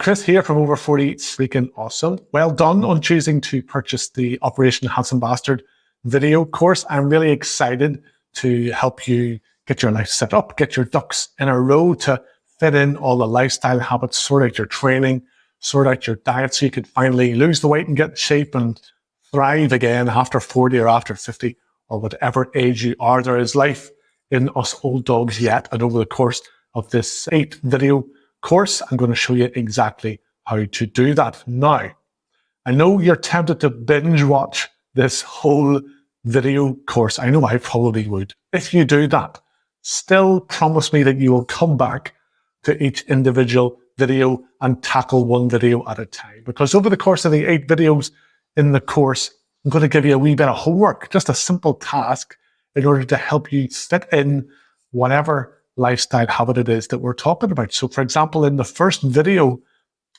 Chris here from Over 40 Freaking Awesome. Well done on choosing to purchase the Operation Handsome Bastard video course. I'm really excited to help you get your life set up, get your ducks in a row to fit in all the lifestyle habits, sort out your training, sort out your diet so you can finally lose the weight and get in shape and thrive again after 40 or after 50 or whatever age you are. There is life in us old dogs yet. And over the course of this 8 video course, I'm going to show you exactly how to do that. Now, I know you're tempted to binge watch this whole video course. I know I probably would. If you do that, still promise me that you will come back to each individual video and tackle one video at a time. Because over the course of the 8 videos in the course, I'm going to give you a wee bit of homework, just a simple task in order to help you fit in whatever lifestyle habit it is that we're talking about. So for example, in the first video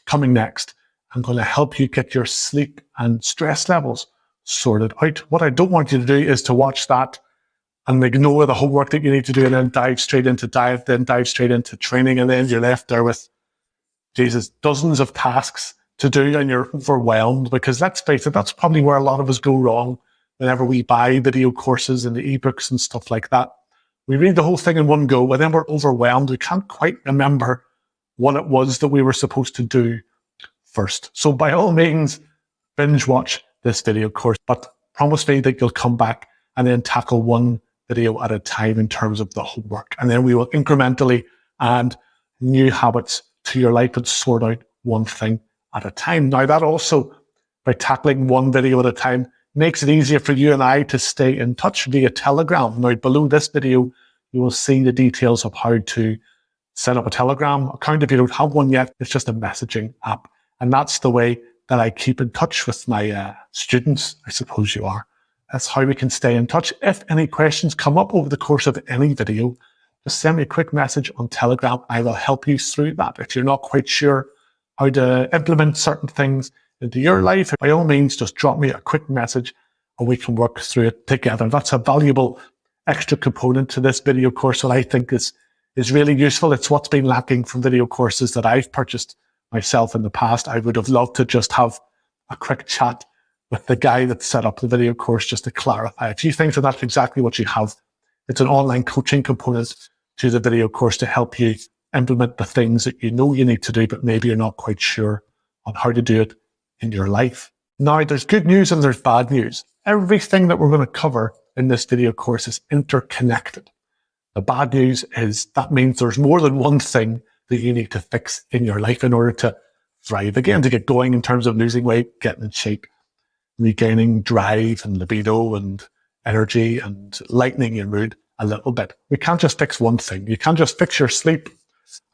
coming next, I'm going to help you get your sleep and stress levels sorted out. What I don't want you to do is to watch that and ignore the homework that you need to do and then dive straight into diet, then dive straight into training, and then you're left there with, Jesus, dozens of tasks to do and you're overwhelmed. Because let's face it, that's probably where a lot of us go wrong whenever we buy video courses and the ebooks and stuff like that. We read the whole thing in one go, and then we're overwhelmed. We can't quite remember what it was that we were supposed to do first. So by all means, binge watch this video course, but promise me that you'll come back and then tackle one video at a time in terms of the homework. And then we will incrementally add new habits to your life and sort out one thing at a time. Now that also, by tackling one video at a time, makes it easier for you and I to stay in touch via Telegram. Now, below this video, you will see the details of how to set up a Telegram account. If you don't have one yet, it's just a messaging app. And that's the way that I keep in touch with my students, I suppose you are. That's how we can stay in touch. If any questions come up over the course of any video, just send me a quick message on Telegram. I will help you through that. If you're not quite sure how to implement certain things into your life, by all means, just drop me a quick message and we can work through it together. That's a valuable extra component to this video course that I think is really useful. It's what's been lacking from video courses that I've purchased myself in the past. I would have loved to just have a quick chat with the guy that set up the video course just to clarify a few things, and that's exactly what you have. It's an online coaching component to the video course to help you implement the things that you know you need to do, but maybe you're not quite sure on how to do it in your life. Now, there's good news and there's bad news. Everything that we're going to cover in this video course is interconnected. The bad news is that means there's more than one thing that you need to fix in your life in order to thrive again, to get going in terms of losing weight, getting in shape, regaining drive and libido and energy and lightening your mood a little bit. We can't just fix one thing. You can't just fix your sleep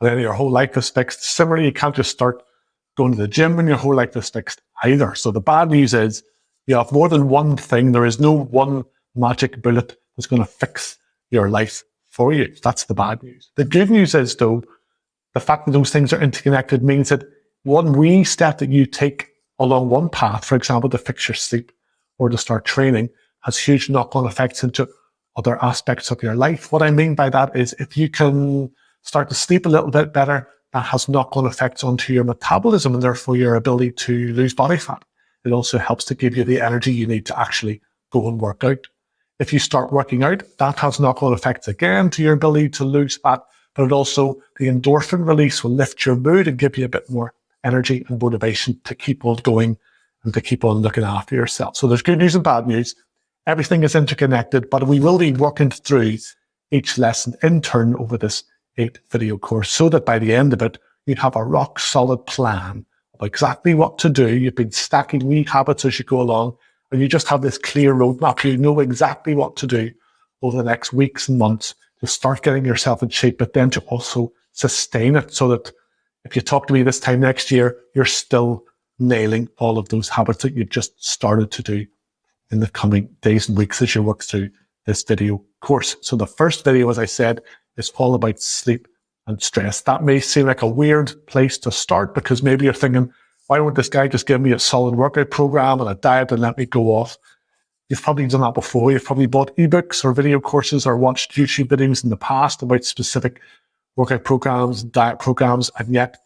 and then your whole life is fixed. Similarly, you can't just start going to the gym and your whole life is fixed either. So the bad news is you have more than one thing. There is no one magic bullet that's going to fix your life for you. That's the bad news. The good news is, though, the fact that those things are interconnected means that one wee step that you take along one path, for example, to fix your sleep or to start training, has huge knock-on effects into other aspects of your life. What I mean by that is if you can start to sleep a little bit better, that has knock-on effects onto your metabolism and therefore your ability to lose body fat. It also helps to give you the energy you need to actually go and work out. If you start working out, that has knock-on effects again to your ability to lose fat, but it also, the endorphin release will lift your mood and give you a bit more energy and motivation to keep on going and to keep on looking after yourself. So there's good news and bad news. Everything is interconnected, but we will be working through each lesson in turn over this 8 video course so that by the end of it, you have a rock solid plan of exactly what to do. You've been stacking wee habits as you go along, and you just have this clear roadmap. You know exactly what to do over the next weeks and months to start getting yourself in shape, but then to also sustain it so that if you talk to me this time next year, you're still nailing all of those habits that you've just started to do in the coming days and weeks as you work through this video course. So the first video, as I said, is all about sleep and stress. That may seem like a weird place to start because maybe you're thinking, why won't this guy just give me a solid workout program and a diet and let me go off? You've probably done that before. You've probably bought ebooks or video courses or watched YouTube videos in the past about specific workout programs, diet programs, and yet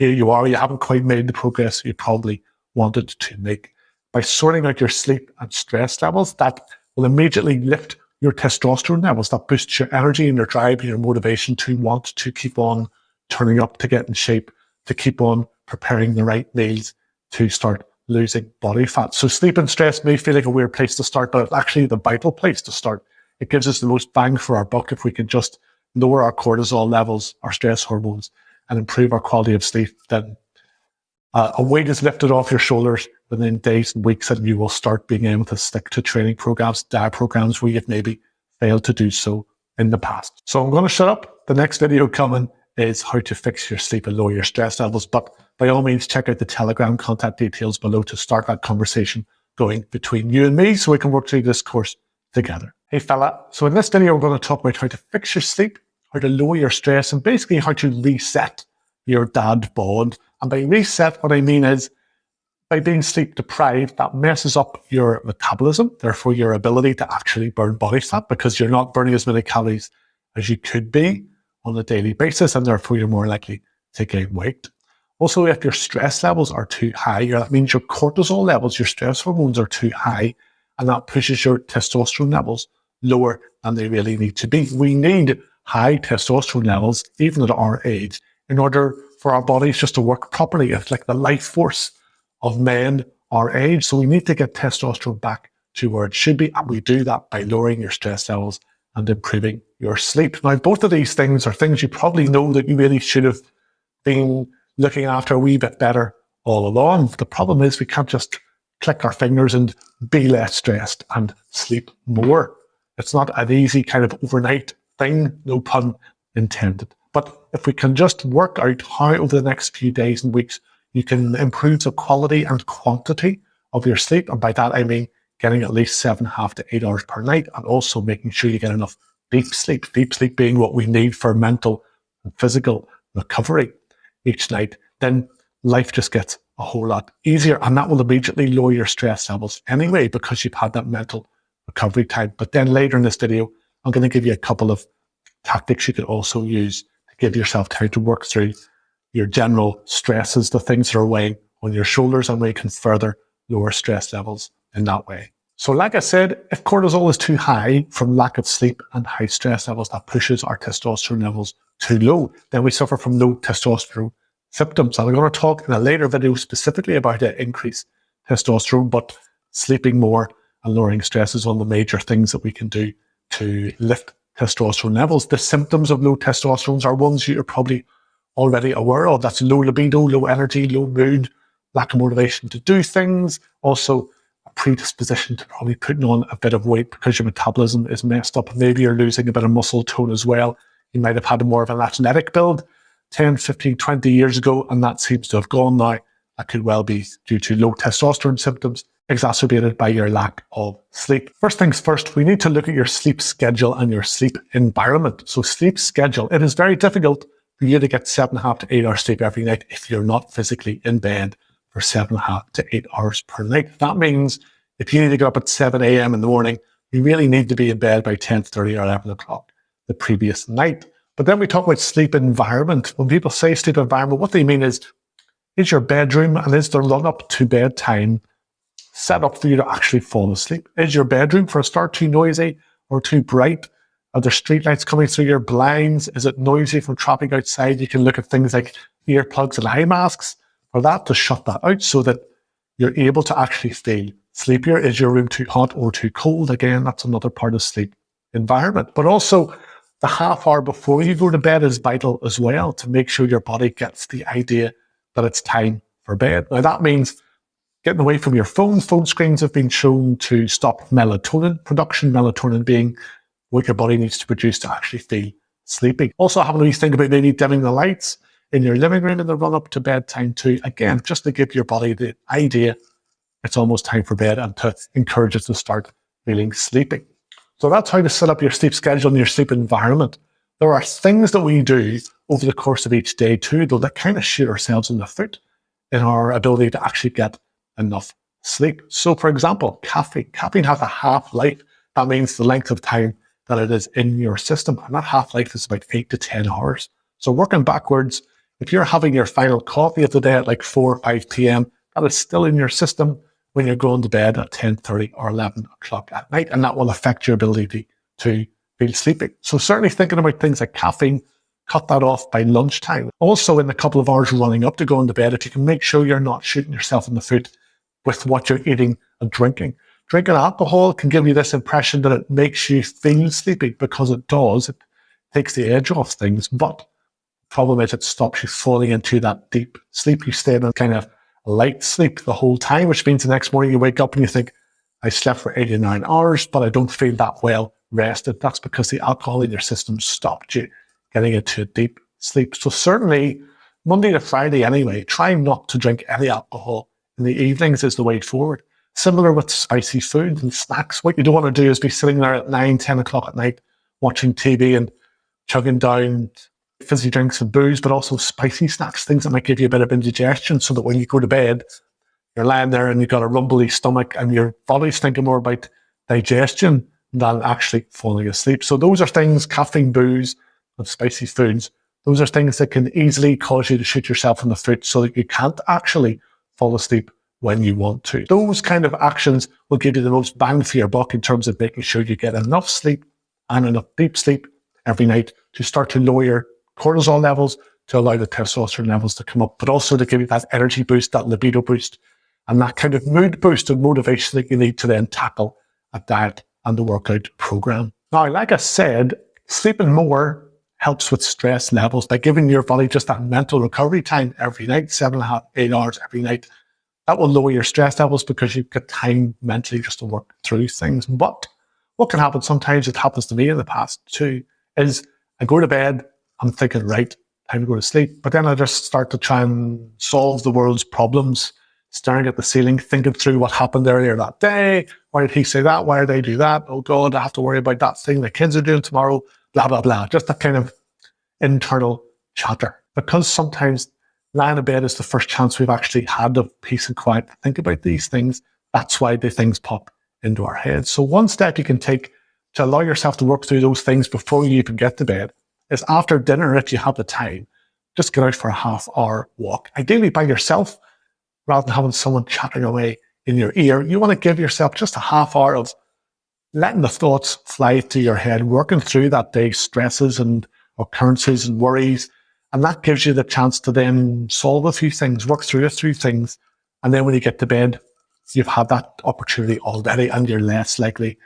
here you are, you haven't quite made the progress you probably wanted to make. By sorting out your sleep and stress levels, that will immediately lift your testosterone levels. That boosts your energy and your drive and your motivation to want to keep on turning up, to get in shape, to keep on preparing the right meals, to start losing body fat. So sleep and stress may feel like a weird place to start, but it's actually the vital place to start. It gives us the most bang for our buck if we can just lower our cortisol levels, our stress hormones, and improve our quality of sleep. Then a weight is lifted off your shoulders within days and weeks, and you will start being able to stick to training programs, diet programs where you've maybe failed to do so in the past. So I'm going to shut up. The next video coming is how to fix your sleep and lower your stress levels. But by all means, check out the Telegram contact details below to start that conversation going between you and me so we can work through this course together. Hey fella, so in this video, we're going to talk about how to fix your sleep, how to lower your stress, and basically how to reset your dad bod. And by reset, what I mean is by being sleep deprived, that messes up your metabolism, therefore your ability to actually burn body fat, because you're not burning as many calories as you could be on a daily basis, and therefore you're more likely to gain weight. Also, if your stress levels are too high, that means your cortisol levels, your stress hormones are too high, and that pushes your testosterone levels lower than they really need to be. We need high testosterone levels, even at our age, in order for our bodies just to work properly. It's like the life force of men our age. So we need to get testosterone back to where it should be. And we do that by lowering your stress levels and improving your sleep. Now, both of these things are things you probably know that you really should have been looking after a wee bit better all along. The problem is we can't just click our fingers and be less stressed and sleep more. It's not an easy kind of overnight thing, no pun intended. But if we can just work out how over the next few days and weeks you can improve the quality and quantity of your sleep, and by that I mean getting at least 7.5 to 8 hours per night, and also making sure you get enough deep sleep being what we need for mental and physical recovery each night, then life just gets a whole lot easier, and that will immediately lower your stress levels anyway because you've had that mental recovery time. But then later in this video, I'm going to give you a couple of tactics you could also use to give yourself time to work through your general stresses, the things that are weighing on your shoulders, and we can further lower stress levels in that way. So like I said, if cortisol is too high from lack of sleep and high stress levels, that pushes our testosterone levels too low. Then we suffer from low testosterone symptoms. And I'm going to talk in a later video specifically about the increased testosterone, but sleeping more and lowering stress is one of the major things that we can do to lift testosterone levels. The symptoms of low testosterone are ones you're probably already aware of. That's low libido, low energy, low mood, lack of motivation to do things. Also, a predisposition to probably putting on a bit of weight because your metabolism is messed up. Maybe you're losing a bit of muscle tone as well. You might have had more of an athletic build 10, 15, 20 years ago, and that seems to have gone now. That could well be due to low testosterone symptoms exacerbated by your lack of sleep. First things first, we need to look at your sleep schedule and your sleep environment. So sleep schedule, it is very difficult for you to get 7.5 to 8 hours sleep every night if you're not physically in bed for 7.5 to 8 hours per night. That means if you need to get up at 7 a.m. in the morning, you really need to be in bed by 10:30 or 11 o'clock the previous night. But then we talk about sleep environment. When people say sleep environment, what they mean is your bedroom and is the run up to bedtime set up for you to actually fall asleep? Is your bedroom, for a start, too noisy or too bright? Are there streetlights coming through your blinds? Is it noisy from traffic outside? You can look at things like earplugs and eye masks for that to shut that out so that you're able to actually feel sleepier. Is your room too hot or too cold? Again, that's another part of sleep environment. But also, the half hour before you go to bed is vital as well to make sure your body gets the idea that it's time for bed. Now, that means getting away from your phone. Phone screens have been shown to stop melatonin production, melatonin being what your body needs to produce to actually feel sleepy. Also, having a wee think about maybe dimming the lights in your living room in the run up to bedtime too. Again, just to give your body the idea it's almost time for bed and to encourage it to start feeling sleepy. So that's how to set up your sleep schedule and your sleep environment. There are things that we do over the course of each day too, though, that kind of shoot ourselves in the foot in our ability to actually get enough sleep. So for example, caffeine. Caffeine has a half-life. That means the length of time that it is in your system. And that half-life is about 8 to 10 hours. So working backwards, If you're having your final coffee of the day at like 4 or 5 p.m., that is still in your system when you're going to bed at 10:30 or 11 o'clock at night, and that will affect your ability to feel sleepy. So certainly thinking about things like caffeine, cut that off by lunchtime. Also, in the couple of hours running up to going to bed, if you can make sure you're not shooting yourself in the foot with what you're eating and drinking. Drinking alcohol can give you this impression that it makes you feel sleepy, because it does. It takes the edge off things, but the problem is it stops you falling into that deep sleep. You stay in a kind of light sleep the whole time, which means the next morning you wake up and you think, I slept for 89 hours, but I don't feel that well rested. That's because the alcohol in your system stopped you getting into a deep sleep. So certainly Monday to Friday anyway, try not to drink any alcohol in the evenings is the way forward. Similar with spicy food and snacks. What you don't want to do is be sitting there at 9, 10 o'clock at night watching TV and chugging down fizzy drinks and booze, but also spicy snacks, things that might give you a bit of indigestion, so that when you go to bed, you're lying there and you've got a rumbly stomach and your body's thinking more about digestion than actually falling asleep. So those are things, caffeine, booze, and spicy foods, those are things that can easily cause you to shoot yourself in the foot so that you can't actually fall asleep when you want to. Those kind of actions will give you the most bang for your buck in terms of making sure you get enough sleep and enough deep sleep every night to start to lower your cortisol levels, to allow the testosterone levels to come up, but also to give you that energy boost, that libido boost, and that kind of mood boost and motivation that you need to then tackle a diet and the workout program. Now, like I said, sleeping more helps with stress levels by giving your body just that mental recovery time every night, 7.5, 8 hours every night. That will lower your stress levels because you've got time mentally just to work through things. But what can happen, sometimes it happens to me in the past too, is I go to bed, I'm thinking, right, time to go to sleep. But then I just start to try and solve the world's problems, staring at the ceiling, thinking through what happened earlier that day. Why did he say that? Why did they do that? Oh God, I have to worry about that thing the kids are doing tomorrow, blah, blah, blah. Just that kind of internal chatter. Because sometimes lying in bed is the first chance we've actually had of peace and quiet to think about these things. That's why the things pop into our heads. So one step you can take to allow yourself to work through those things before you even get to bed is after dinner, if you have the time, just get out for a half-hour walk. Ideally by yourself, rather than having someone chatting away in your ear. You want to give yourself just a half hour of letting the thoughts fly through your head, working through that day's stresses and occurrences and worries. And that gives you the chance to then solve a few things, work through a few things. And then when you get to bed, you've had that opportunity already and you're less likely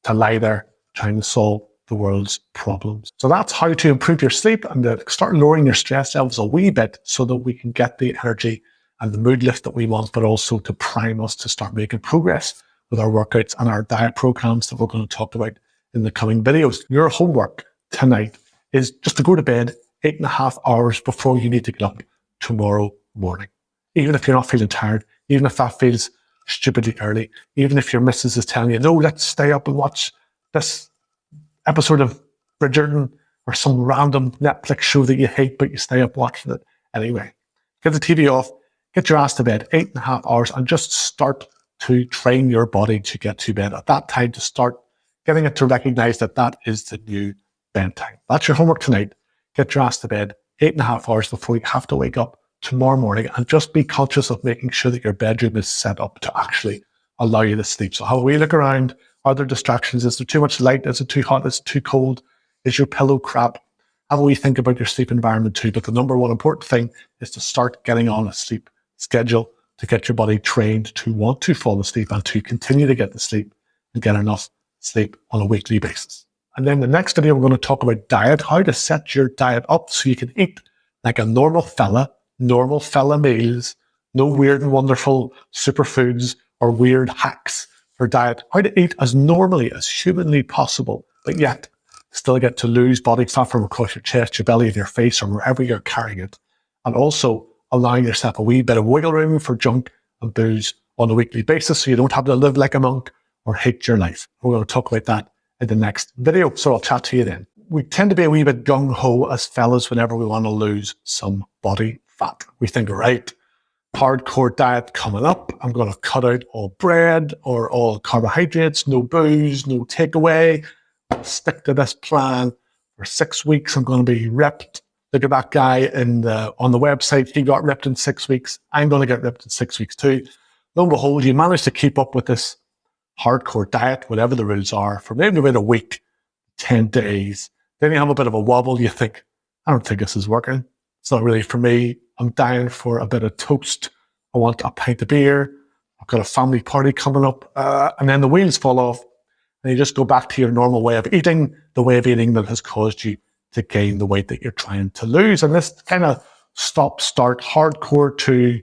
to lie there trying to solve the world's problems. So that's how to improve your sleep and to start lowering your stress levels a wee bit so that we can get the energy and the mood lift that we want, but also to prime us to start making progress with our workouts and our diet programs that we're going to talk about in the coming videos. Your homework tonight is just to go to bed 8.5 hours before you need to get up tomorrow morning. Even if you're not feeling tired, even if that feels stupidly early, even if your missus is telling you, no, let's stay up and watch this episode of Bridgerton or some random Netflix show that you hate, but you stay up watching it anyway. Get the TV off, get your ass to bed, 8.5 hours, and just start to train your body to get to bed at that time, to start getting it to recognize that that is the new bedtime. That's your homework tonight. Get your ass to bed 8.5 hours before you have to wake up tomorrow morning, and just be conscious of making sure that your bedroom is set up to actually allow you to sleep. So have a wee look around. Are there distractions? Is there too much light? Is it too hot? Is it too cold? Is your pillow crap? Have a wee think about your sleep environment too. But the number one important thing is to start getting on a sleep schedule to get your body trained to want to fall asleep and to continue to get the sleep and get enough sleep on a weekly basis. And then the next video, we're going to talk about diet, how to set your diet up so you can eat like a normal fella meals, no weird and wonderful superfoods or weird hacks for diet, how to eat as normally as humanly possible, but yet still get to lose body fat from across your chest, your belly, and your face, or wherever you're carrying it. And also allowing yourself a wee bit of wiggle room for junk and booze on a weekly basis so you don't have to live like a monk or hate your life. We're going to talk about that in the next video, so I'll chat to you then. We tend to be a wee bit gung-ho as fellas whenever we want to lose some body fat. We think, right, hardcore diet coming up. I'm going to cut out all bread or all carbohydrates, no booze, no takeaway. I'll stick to this plan for 6 weeks. I'm going to be ripped. look at that guy on the website, he got ripped in 6 weeks. I'm going to get ripped in 6 weeks too. Lo and behold, you manage to keep up with this hardcore diet, whatever the rules are, for maybe about a week, 10 days. Then you have a bit of a wobble. You think, I don't think this is working. It's not really for me. I'm dying for a bit of toast. I want a pint of beer. I've got a family party coming up. And then the wheels fall off and you just go back to your normal way of eating, the way of eating that has caused you to gain the weight that you're trying to lose. And this kind of stop-start hardcore to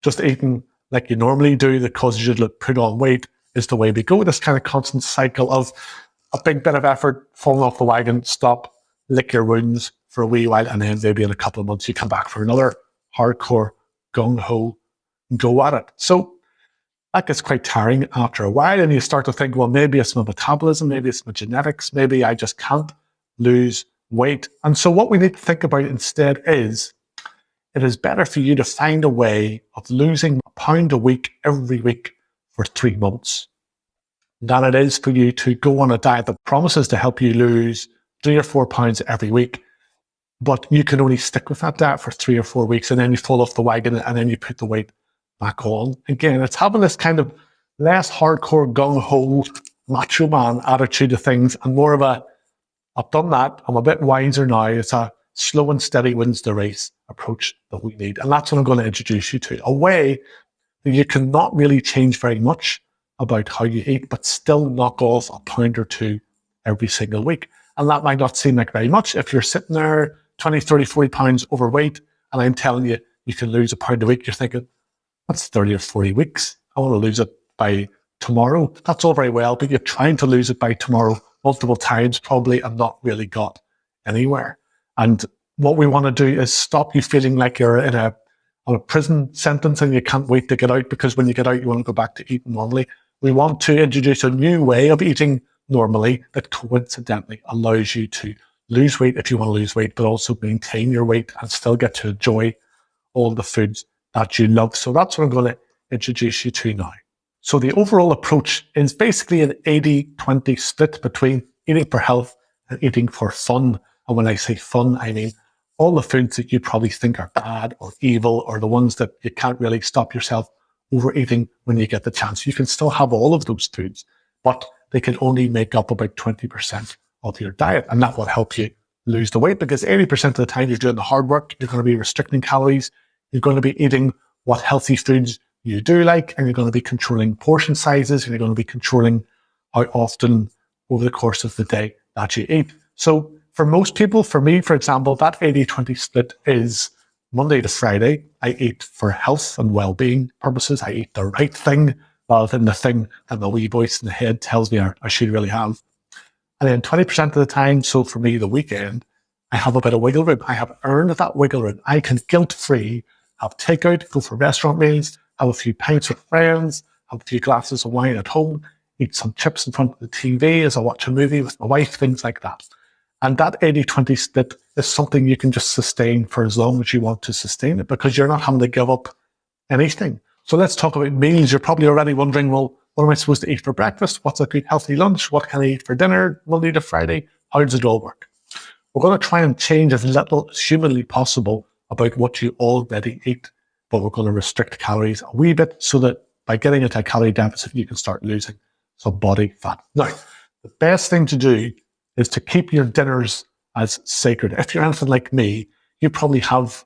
just eating like you normally do that causes you to put on weight is the way we go. This kind of constant cycle of a big bit of effort, falling off the wagon, stop, lick your wounds for a wee while, and then maybe in a couple of months you come back for another hardcore gung-ho go at it. So that gets quite tiring after a while, and you start to think, well, maybe it's my metabolism, maybe it's my genetics, maybe I just can't lose weight. And so what we need to think about instead is, it is better for you to find a way of losing a pound a week every week for 3 months than it is for you to go on a diet that promises to help you lose 3 or 4 pounds every week, but you can only stick with that diet for 3 or 4 weeks and then you fall off the wagon and then you put the weight back on. Again, it's having this kind of less hardcore gung-ho macho man attitude to things and more of a, I've done that, I'm a bit wiser now. It's a slow and steady wins the race approach that we need. And that's what I'm going to introduce you to. A way that you cannot really change very much about how you eat, but still knock off a pound or 2 every single week. And that might not seem like very much. If you're sitting there 20, 30, 40 pounds overweight, and I'm telling you, you can lose a pound a week, you're thinking, that's 30 or 40 weeks. I want to lose it by tomorrow. That's all very well, but you're trying to lose it by tomorrow multiple times probably and not really got anywhere. And what we want to do is stop you feeling like you're on a prison sentence and you can't wait to get out, because when you get out, you want to go back to eating normally. We want to introduce a new way of eating normally that coincidentally allows you to lose weight if you want to lose weight, but also maintain your weight and still get to enjoy all the foods that you love. So that's what I'm going to introduce you to now. So the overall approach is basically an 80-20 split between eating for health and eating for fun. And when I say fun, I mean all the foods that you probably think are bad or evil, or the ones that you can't really stop yourself overeating when you get the chance. You can still have all of those foods, but they can only make up about 20% of your diet. And that will help you lose the weight, because 80% of the time you're doing the hard work. You're going to be restricting calories. You're going to be eating what healthy foods you do like, and you're going to be controlling portion sizes, and you're going to be controlling how often over the course of the day that you eat. So for most people, for me, for example, that 80-20 split is Monday to Friday. I eat for health and well-being purposes. I eat the right thing rather than the thing that the wee voice in the head tells me I should really have. And then 20% of the time, so for me, the weekend, I have a bit of wiggle room. I have earned that wiggle room. I can guilt-free have takeout, go for restaurant meals, have a few pints with friends, have a few glasses of wine at home, eat some chips in front of the TV as I watch a movie with my wife, things like that. And that 80-20 split is something you can just sustain for as long as you want to sustain it, because you're not having to give up anything. So let's talk about meals. You're probably already wondering, well, what am I supposed to eat for breakfast? What's a good healthy lunch? What can I eat for dinner Monday to Friday? How does it all work? We're going to try and change as little as humanly possible about what you already eat, but we're going to restrict calories a wee bit so that by getting into a calorie deficit, you can start losing some body fat. Now, the best thing to do is to keep your dinners as sacred. If you're anything like me, you probably have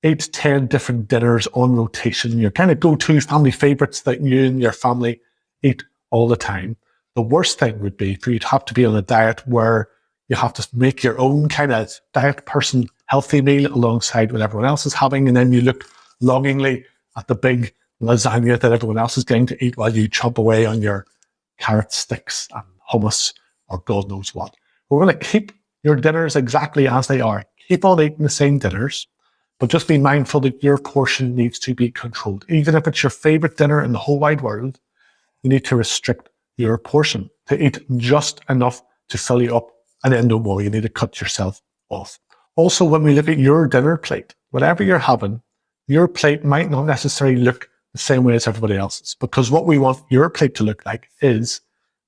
8 to 10 different dinners on rotation. Your kind of go-to family favorites that you and your family eat all the time. The worst thing would be for you to have to be on a diet where you have to make your own kind of diet person healthy meal alongside what everyone else is having, and then you look longingly at the big lasagna that everyone else is getting to eat while you chomp away on your carrot sticks and hummus or God knows what. We're going to keep your dinners exactly as they are. Keep on eating the same dinners, but just be mindful that your portion needs to be controlled. Even if it's your favorite dinner in the whole wide world, you need to restrict your portion to eat just enough to fill you up, and then no more. You need to cut yourself off. Also, when we look at your dinner plate, whatever you're having, your plate might not necessarily look the same way as everybody else's, because what we want your plate to look like is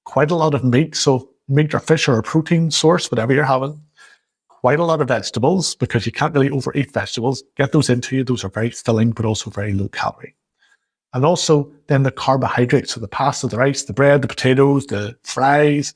quite a lot of meat. So meat or fish or a protein source, whatever you're having, quite a lot of vegetables because you can't really overeat vegetables. Get those into you. Those are very filling, but also very low calorie. And also then the carbohydrates, so the pasta, the rice, the bread, the potatoes, the fries,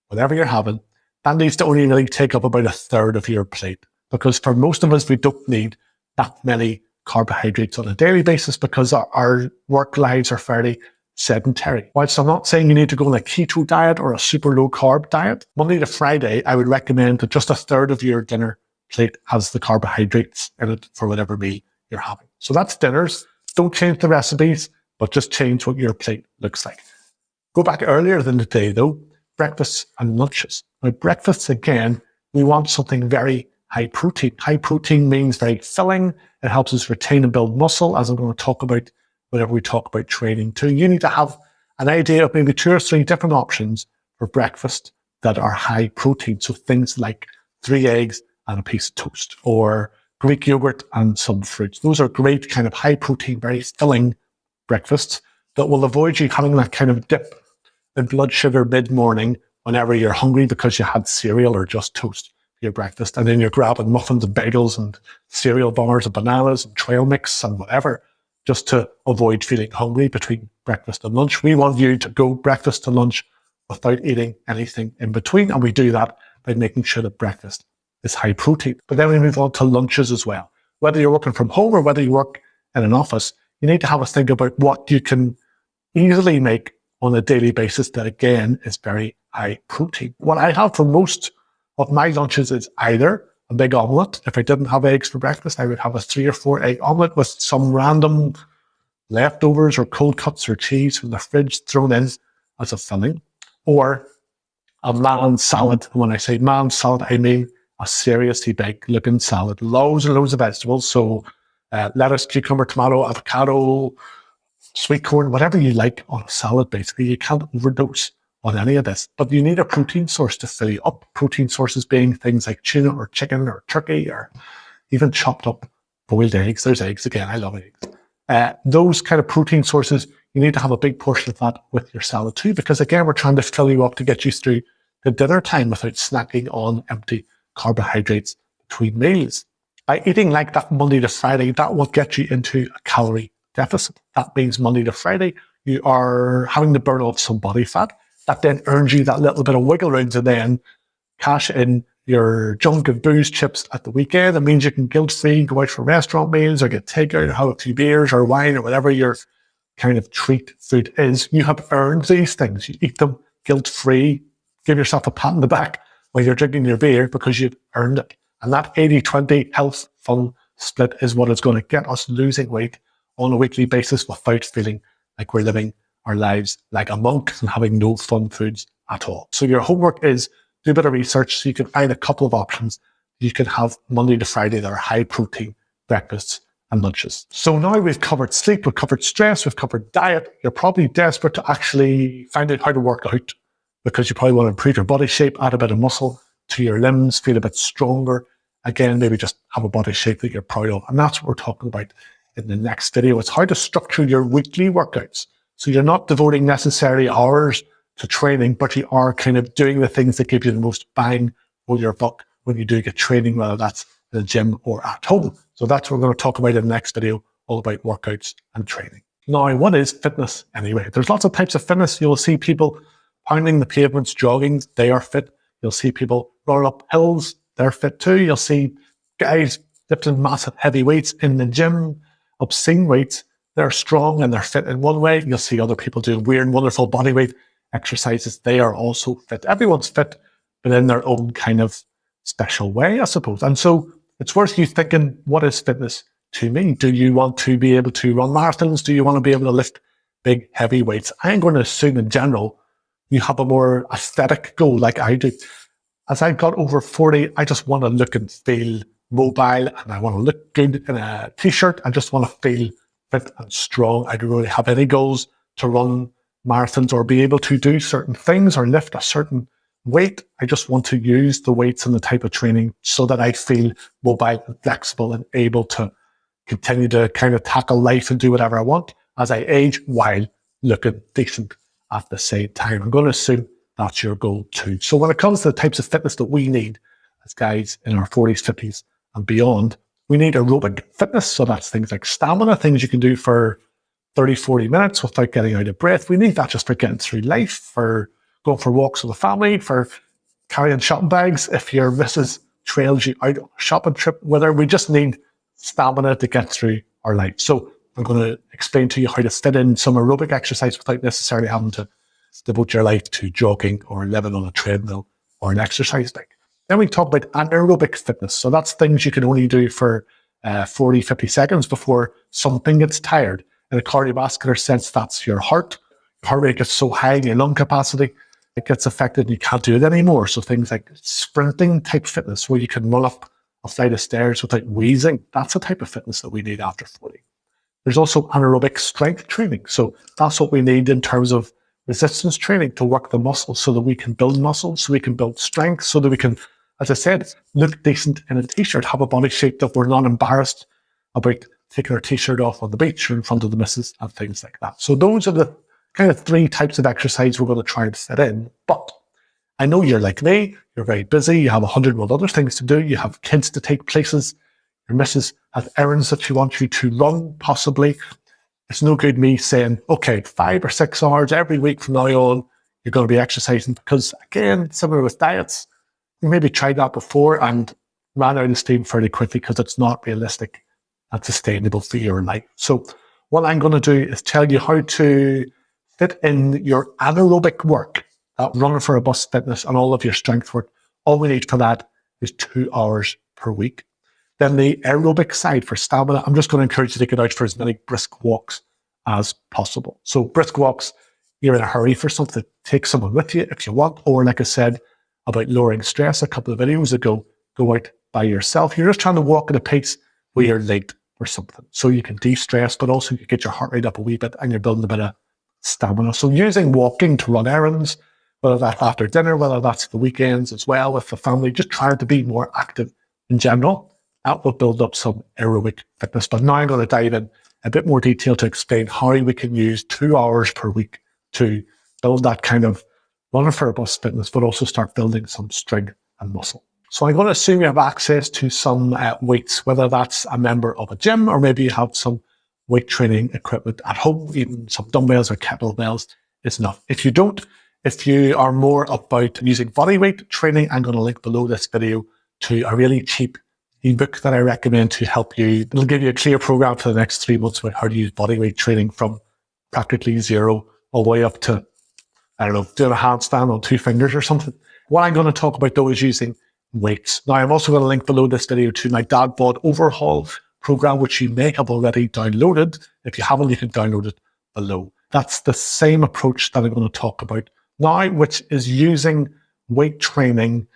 whatever you're having, that needs to only really take up about a third of your plate. Because for most of us, we don't need that many carbohydrates on a daily basis because our work lives are fairly sedentary. Whilst I'm not saying you need to go on a keto diet or a super low carb diet, Monday to Friday, I would recommend that just a third of your dinner plate has the carbohydrates in it for whatever meal you're having. So that's dinners. Don't change the recipes, but just change what your plate looks like. Go back earlier than the day though, breakfasts and lunches. Now breakfasts, again, we want something very high protein. High protein means very filling. It helps us retain and build muscle, as I'm going to talk about whenever we talk about training too. You need to have an idea of maybe 2 or 3 different options for breakfast that are high protein. So things like 3 eggs and a piece of toast, or Greek yogurt and some fruits. Those are great kind of high protein, very filling breakfasts that will avoid you having that kind of dip in blood sugar mid-morning whenever you're hungry because you had cereal or just toast for your breakfast. And then you're grabbing muffins and bagels and cereal bars and bananas and trail mix and whatever, just to avoid feeling hungry between breakfast and lunch. We want you to go breakfast to lunch without eating anything in between. And we do that by making sure that breakfast is high protein. But then we move on to lunches as well. Whether you're working from home or whether you work in an office, you need to have a think about what you can easily make on a daily basis that, again, is very high protein. What I have for most of my lunches is either a big omelette. If I didn't have eggs for breakfast, I would have a 3 or 4 egg omelette with some random leftovers or cold cuts or cheese from the fridge thrown in as a filling, or a man salad. When I say man salad, I mean a seriously big looking salad, loads and loads of vegetables. So lettuce, cucumber, tomato, avocado, sweet corn, whatever you like on a salad, basically. You can't overdose on any of this, but you need a protein source to fill you up. Protein sources being things like tuna or chicken or turkey or even chopped up boiled eggs. There's eggs again. I love eggs. Those kind of protein sources, you need to have a big portion of that with your salad too, because again, we're trying to fill you up to get you through the dinner time without snacking on empty carbohydrates between meals. By eating like that Monday to Friday, that will get you into a calorie deficit. That means Monday to Friday, you are having to burn off some body fat. That then earns you that little bit of wiggle room to then cash in your junk and booze chips at the weekend. It means you can guilt-free go out for restaurant meals or get takeout or have a few beers or wine or whatever your kind of treat food is. You have earned these things. You eat them guilt-free. Give yourself a pat on the back while you're drinking your beer because you've earned it. And that 80-20 health fun split is what is going to get us losing weight on a weekly basis without feeling like we're living our lives like a monk and having no fun foods at all. So your homework is do a bit of research so you can find a couple of options you can have Monday to Friday that are high protein breakfasts and lunches. So now we've covered sleep, we've covered stress, we've covered diet. You're probably desperate to actually find out how to work out because you probably want to improve your body shape, add a bit of muscle to your limbs, feel a bit stronger. Again, maybe just have a body shape that you're proud of. And that's what we're talking about in the next video. It's how to structure your weekly workouts. So you're not devoting necessarily hours to training, but you are kind of doing the things that give you the most bang for your buck when you do get training, whether that's in the gym or at home. So that's what we're going to talk about in the next video, all about workouts and training. Now, what is fitness anyway? There's lots of types of fitness. You'll see people pounding the pavements, jogging, they are fit. You'll see people rolling up hills, they're fit too. You'll see guys lifting massive heavy weights in the gym, obscene weights. They're strong and they're fit in one way. You'll see other people doing weird, wonderful bodyweight exercises. They are also fit. Everyone's fit, but in their own kind of special way, I suppose. And so it's worth you thinking, what is fitness to me? Do you want to be able to run marathons? Do you want to be able to lift big, heavy weights? I'm going to assume in general, you have a more aesthetic goal like I do. As I've got over 40, I just want to look and feel mobile and I want to look good in a t-shirt. I just want to feel fit and strong. I don't really have any goals to run marathons or be able to do certain things or lift a certain weight. I just want to use the weights and the type of training so that I feel mobile and flexible and able to continue to kind of tackle life and do whatever I want as I age while looking decent at the same time. I'm going to assume that's your goal too. So when it comes to the types of fitness that we need, as guys in our 40s, 50s and beyond, we need aerobic fitness. So that's things like stamina, things you can do for 30, 40 minutes without getting out of breath. We need that just for getting through life, for going for walks with the family, for carrying shopping bags. If your missus trails you out on a shopping trip with her, we just need stamina to get through our life. So I'm going to explain to you how to fit in some aerobic exercise without necessarily having to devote your life to jogging or living on a treadmill or an exercise bike. Then we talk about anaerobic fitness. So that's things you can only do for 40, 50 seconds before something gets tired. In a cardiovascular sense, that's your heart. Your heart rate gets so high, your lung capacity, it gets affected and you can't do it anymore. So things like sprinting type fitness, where you can run up a flight of stairs without wheezing, that's a type of fitness that we need after 40. There's also anaerobic strength training. So that's what we need in terms of resistance training to work the muscles so that we can build muscles, so we can build strength, so that we can, as I said, look decent in a t-shirt, have a body shape that we're not embarrassed about taking our t-shirt off on the beach or in front of the missus and things like that. So those are the kind of 3 types of exercise we're going to try and fit in. But I know you're like me, you're very busy, you have 100 other things to do, you have kids to take places, your missus has errands that she wants you to run, possibly. It's no good me saying, okay, 5 or 6 hours every week from now on, you're going to be exercising, because again, similar with diets, you maybe tried that before and ran out of steam fairly quickly because it's not realistic and sustainable for your life. So what I'm going to do is tell you how to fit in your anaerobic work, that running for a bus fitness and all of your strength work. All we need for that is 2 hours per week. Then the aerobic side for stamina, I'm just going to encourage you to get out for as many brisk walks as possible. So brisk walks, you're in a hurry for something, take someone with you if you want, or like I said about lowering stress a couple of videos ago, go out by yourself. You're just trying to walk at a pace where you're late or something. So you can de-stress, but also you get your heart rate up a wee bit and you're building a bit of stamina. So using walking to run errands, whether that's after dinner, whether that's the weekends as well with the family, just trying to be more active in general. That will build up some aerobic fitness. But now I'm going to dive in a bit more detail to explain how we can use 2 hours per week to build that kind of running for a bus fitness, but also start building some strength and muscle. So I'm going to assume you have access to some weights, whether that's a member of a gym or maybe you have some weight training equipment at home, even some dumbbells or kettlebells is enough. If you don't, if you are more about using body weight training, I'm going to link below this video to a really cheap ebook that I recommend to help you. It'll give you a clear program for the next 3 months about how to use bodyweight training from practically zero all the way up to, I don't know, doing a handstand on 2 fingers or something. What I'm going to talk about though is using weights. Now I'm also going to link below this video to my Dad Bod Overhaul program, which you may have already downloaded. If you haven't, you can download it below. That's the same approach that I'm going to talk about now, which is using weight training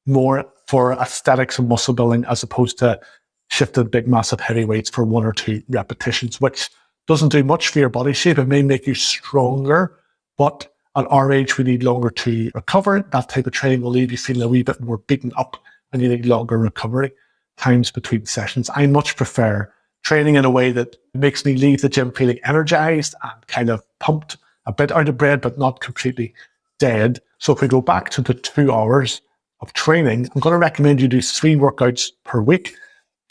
more for aesthetics and muscle building as opposed to shifting big, massive heavy weights for 1 or 2 repetitions, which doesn't do much for your body shape. It may make you stronger, but at our age, we need longer to recover. That type of training will leave you feeling a wee bit more beaten up and you need longer recovery times between sessions. I much prefer training in a way that makes me leave the gym feeling energized and kind of pumped, a bit out of breath, but not completely dead. So if we go back to the 2 hours of training, I'm going to recommend you do 3 workouts per week.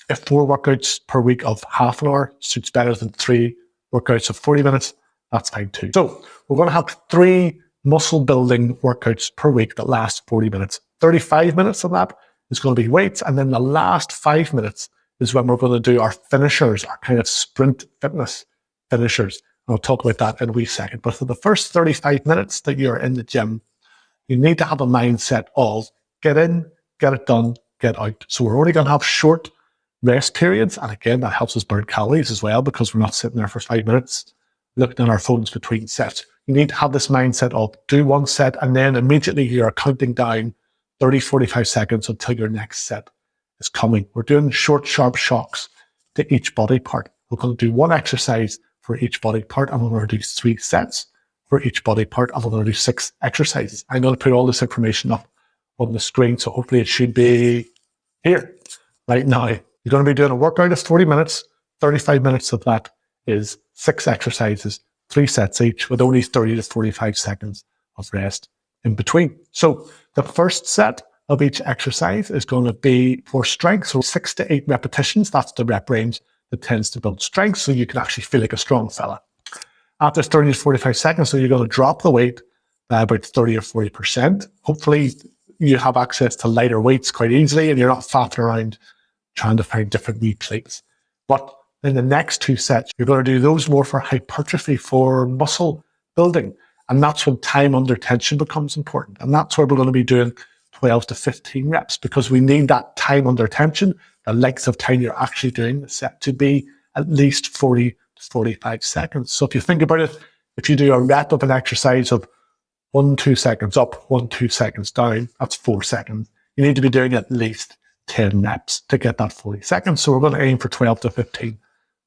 If 4 workouts per week of half an hour suits better than 3 workouts of 40 minutes, that's fine too. So we're going to have 3 muscle building workouts per week that last 40 minutes. 35 minutes of that is going to be weights. And then the last 5 minutes is when we're going to do our finishers, our kind of sprint fitness finishers. And I'll talk about that in a wee second. But for the first 35 minutes that you're in the gym, you need to have a mindset of get in, get it done, get out. So we're only going to have short rest periods. And again, that helps us burn calories as well because we're not sitting there for 5 minutes looking at our phones between sets. You need to have this mindset of do 1 set and then immediately you're counting down 30, 45 seconds until your next set is coming. We're doing short, sharp shocks to each body part. We're going to do 1 exercise for each body part and we're going to do 3 sets for each body part and we're going to do 6 exercises. I'm going to put all this information up on the screen, so hopefully it should be here right now. You're going to be doing a workout of 40 minutes. 35 minutes of that is 6 exercises, 3 sets each with only 30 to 45 seconds of rest in between. So the first set of each exercise is going to be for strength. So 6 to 8 repetitions, that's the rep range that tends to build strength, so you can actually feel like a strong fella. After 30 to 45 seconds, so you're going to drop the weight by about 30 or 40%. Hopefully you have access to lighter weights quite easily and you're not faffing around trying to find different weight plates. But in the next 2 sets, you're going to do those more for hypertrophy, for muscle building. And that's when time under tension becomes important. And that's where we're going to be doing 12 to 15 reps, because we need that time under tension, the length of time you're actually doing the set, to be at least 40 to 45 seconds. So if you think about it, if you do a rep of an exercise of 1-2 seconds up, 1-2 seconds down, that's 4 seconds. You need to be doing at least 10 reps to get that 40 seconds. So we're going to aim for 12 to 15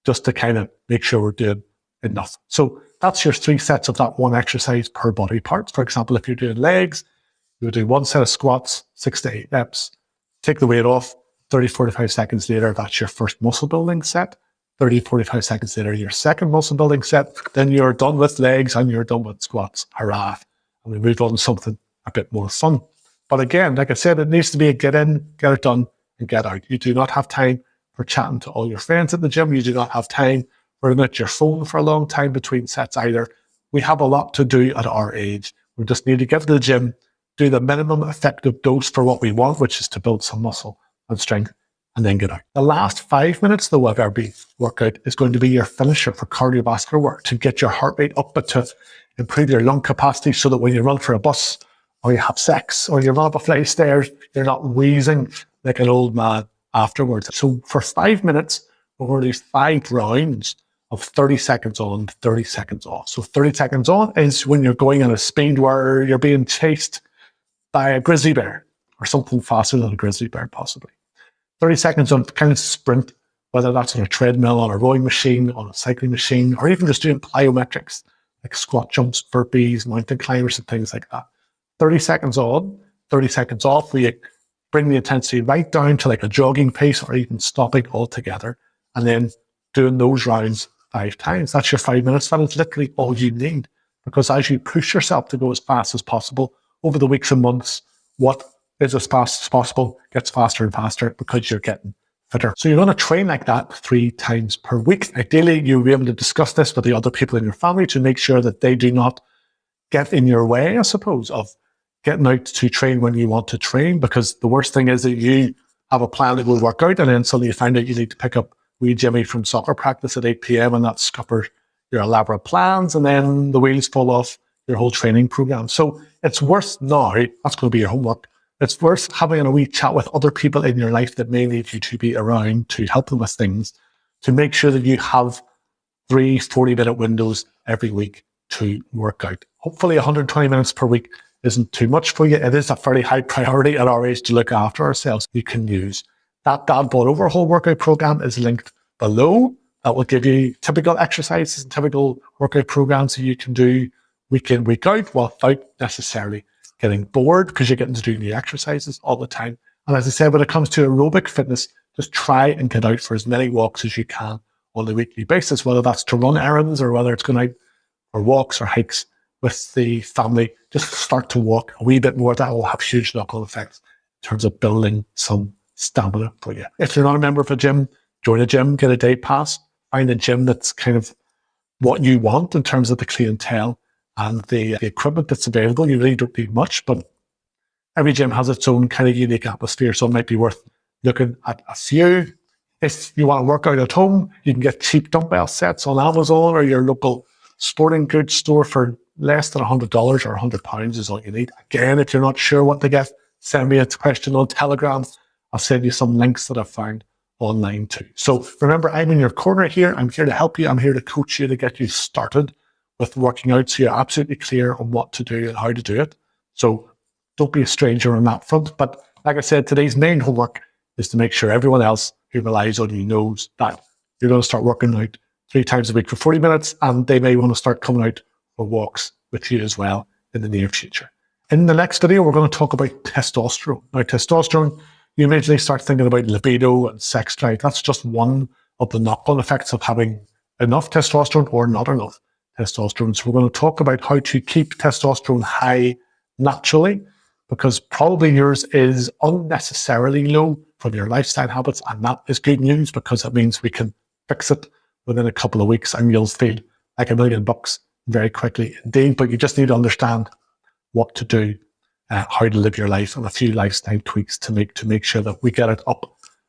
just to kind of make sure we're doing enough. So that's your 3 sets of that one exercise per body part. For example, if you're doing legs, you would do 1 set of squats, 6 to 8 reps, take the weight off, 30, 45 seconds later, that's your first muscle building set. 30, 45 seconds later, your second muscle building set. Then you're done with legs and you're done with squats. Hurrah. And we move on to something a bit more fun. But again, like I said, it needs to be a get in, get it done, and get out. You do not have time for chatting to all your friends at the gym. You do not have time for looking at your phone for a long time between sets either. We have a lot to do at our age. We just need to get to the gym, do the minimum effective dose for what we want, which is to build some muscle and strength, and then get out. The last 5 minutes though of every workout is going to be your finisher for cardiovascular work, to get your heart rate up, but to improve your lung capacity so that when you run for a bus or you have sex or you run up a flight of stairs, you're not wheezing like an old man afterwards. So for 5 minutes, we're going to do 5 rounds of 30 seconds on, 30 seconds off. So 30 seconds on is when you're going on a speed where you're being chased by a grizzly bear or something faster than a grizzly bear, possibly. 30 seconds on kind of sprint, whether that's on a treadmill, on a rowing machine, on a cycling machine, or even just doing plyometrics, like squat jumps, burpees, mountain climbers, and things like that. 30 seconds on, 30 seconds off, where you bring the intensity right down to like a jogging pace or even stopping altogether, and then doing those rounds 5 times. That's your 5 minutes. That is literally all you need, because as you push yourself to go as fast as possible over the weeks and months, what is as fast as possible gets faster and faster because you're getting fitter. So you're going to train like that 3 times per week. Ideally, you'll be able to discuss this with the other people in your family to make sure that they do not get in your way, I suppose, of getting out to train when you want to train, because the worst thing is that you have a plan to go work out and then suddenly you find out you need to pick up wee Jimmy from soccer practice at 8 p.m. and that scuppers your elaborate plans, and then the wheels fall off your whole training program. So it's worth now, that's going to be your homework, it's worth having a wee chat with other people in your life that may need you to be around to help them with things, to make sure that you have 3 40-minute windows every week to work out. Hopefully 120 minutes per week isn't too much for you. It is a fairly high priority at our age to look after ourselves. You can use that Dad Bod Overhaul workout program is linked below. That will give you typical exercises and typical workout programs that you can do week in, week out, without necessarily getting bored, because you're getting to do new exercises all the time. And as I said, when it comes to aerobic fitness, just try and get out for as many walks as you can on a weekly basis, whether that's to run errands or whether it's going out for walks or hikes with the family. Just start to walk a wee bit more. That will have huge knock-on effects in terms of building some stamina for you. If you're not a member of a gym, join a gym, get a day pass, find a gym that's kind of what you want in terms of the clientele and the equipment that's available. You really don't need much, but every gym has its own kind of unique atmosphere, so it might be worth looking at a few. If you want to work out at home, you can get cheap dumbbell sets on Amazon or your local sporting goods store for less than $100 or £100 is all you need. Again, if you're not sure what to get, send me a question on Telegram. I'll send you some links that I've found online too. So remember, I'm in your corner here. I'm here to help you. I'm here to coach you to get you started with working out so you're absolutely clear on what to do and how to do it. So don't be a stranger on that front. But like I said, today's main homework is to make sure everyone else who relies on you knows that you're going to start working out 3 times a week for 40 minutes, and they may want to start coming out for walks with you as well in the near future. In the next video, we're going to talk about testosterone. Now, testosterone, you immediately start thinking about libido and sex drive. That's just one of the knock-on effects of having enough testosterone or not enough testosterone. So we're going to talk about how to keep testosterone high naturally because probably yours is unnecessarily low from your lifestyle habits. And that is good news because it means we can fix it within a couple of weeks and you'll feel like $1,000,000 very quickly indeed. But you just need to understand what to do, how to live your life, and a few lifestyle tweaks to make sure that we get it up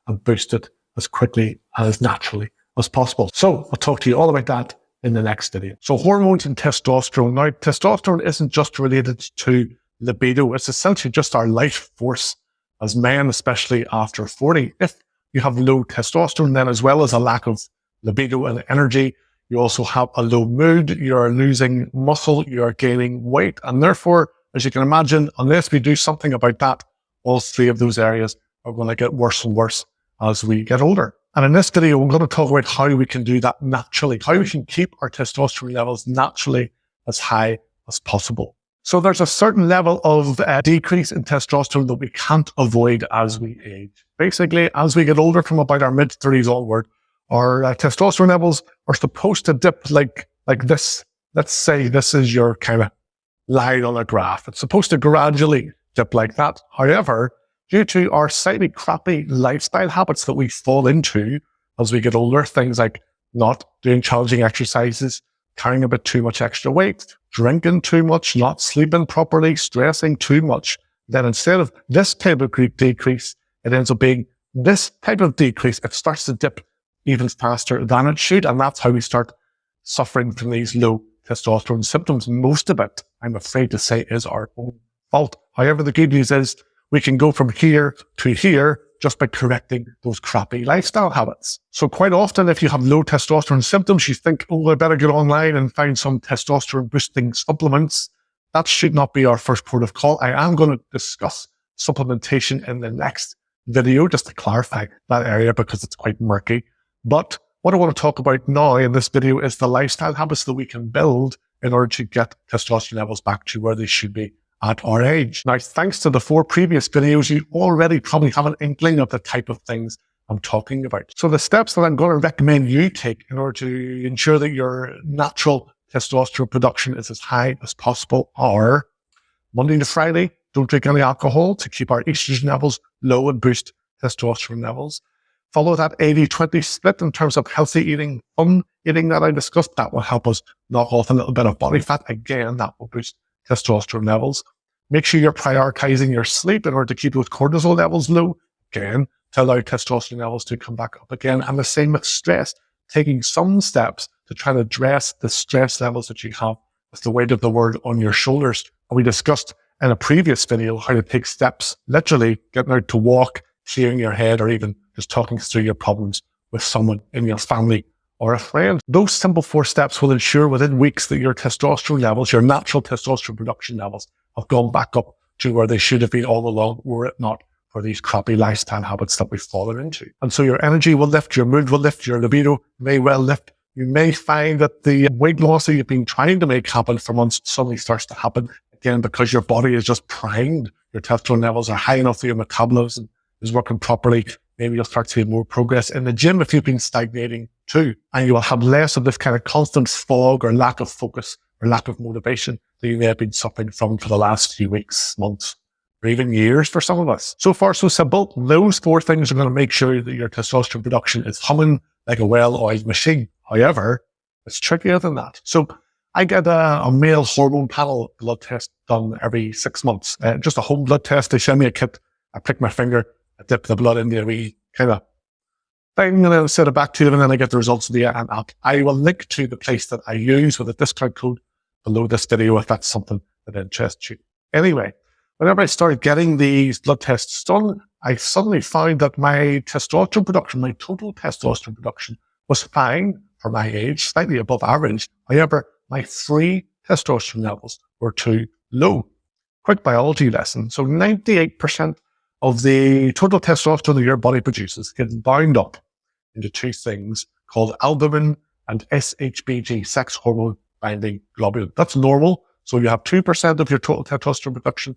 and boost it as quickly and as naturally as possible. So I'll talk to you all about that in the next video. So hormones and testosterone. Now, testosterone isn't just related to libido. It's essentially just our life force as men, especially after 40. If you have low testosterone, then as well as a lack of libido and energy, you also have a low mood, you're losing muscle, you're gaining weight. And therefore, as you can imagine, unless we do something about that, all three of those areas are going to get worse and worse as we get older. And in this video, we're going to talk about how we can do that naturally, how we can keep our testosterone levels naturally as high as possible. So there's a certain level of decrease in testosterone that we can't avoid as we age. Basically, as we get older from about our mid-30s onward, our testosterone levels are supposed to dip like this. Let's say this is your kind of line on a graph. It's supposed to gradually dip like that. However, due to our slightly crappy lifestyle habits that we fall into as we get older, things like not doing challenging exercises, carrying a bit too much extra weight, drinking too much, not sleeping properly, stressing too much, then instead of this type of decrease, it ends up being this type of decrease. It starts to dip even faster than it should. And that's how we start suffering from these low testosterone symptoms. Most of it, I'm afraid to say, is our own fault. However, the good news is we can go from here to here just by correcting those crappy lifestyle habits. So quite often, if you have low testosterone symptoms, you think, oh, I better get online and find some testosterone boosting supplements. That should not be our first port of call. I am going to discuss supplementation in the next video just to clarify that area because it's quite murky. But what I want to talk about now in this video is the lifestyle habits that we can build in order to get testosterone levels back to where they should be at our age. Now, thanks to the 4 previous videos, you already probably have an inkling of the type of things I'm talking about. So the steps that I'm going to recommend you take in order to ensure that your natural testosterone production is as high as possible are: Monday to Friday, don't drink any alcohol to keep our estrogen levels low and boost testosterone levels. Follow that 80-20 split in terms of healthy eating, fun eating that I discussed. That will help us knock off a little bit of body fat. Again, that will boost testosterone levels. Make sure you're prioritizing your sleep in order to keep those cortisol levels low. Again, to allow testosterone levels to come back up again. And the same with stress, taking some steps to try to address the stress levels that you have with the weight of the world on your shoulders. And we discussed in a previous video how to take steps, literally getting out to walk, clearing your head, or even just talking through your problems with someone in your family or a friend. Those simple 4 steps will ensure within weeks that your testosterone levels, your natural testosterone production levels, have gone back up to where they should have been all along, were it not for these crappy lifestyle habits that we've fallen into. And so your energy will lift, your mood will lift, your libido may well lift. You may find that the weight loss that you've been trying to make happen for months suddenly starts to happen again because your body is just primed. Your testosterone levels are high enough that your metabolism is working properly. Maybe you'll start seeing more progress in the gym if you've been stagnating too. And you will have less of this kind of constant fog or lack of focus or lack of motivation that you may have been suffering from for the last few weeks, months, or even years for some of us. So far, so simple. Those 4 things are going to make sure that your testosterone production is humming like a well-oiled machine. However, it's trickier than that. So I get a male hormone panel blood test done every 6 months. Just a home blood test. They send me a kit. I prick my finger. I dip the blood into a wee kind of thing and then send it back to them and then I get the results via an app. I will link to the place that I use with a discount code below this video if that's something that interests you. Anyway, whenever I started getting these blood tests done, I suddenly found that my testosterone production, my total testosterone production was fine for my age, slightly above average. However, my free testosterone levels were too low. Quick biology lesson. So 98% of the total testosterone that your body produces gets bound up into 2 things called albumin and SHBG, sex hormone binding globulin. That's normal. So you have 2% of your total testosterone production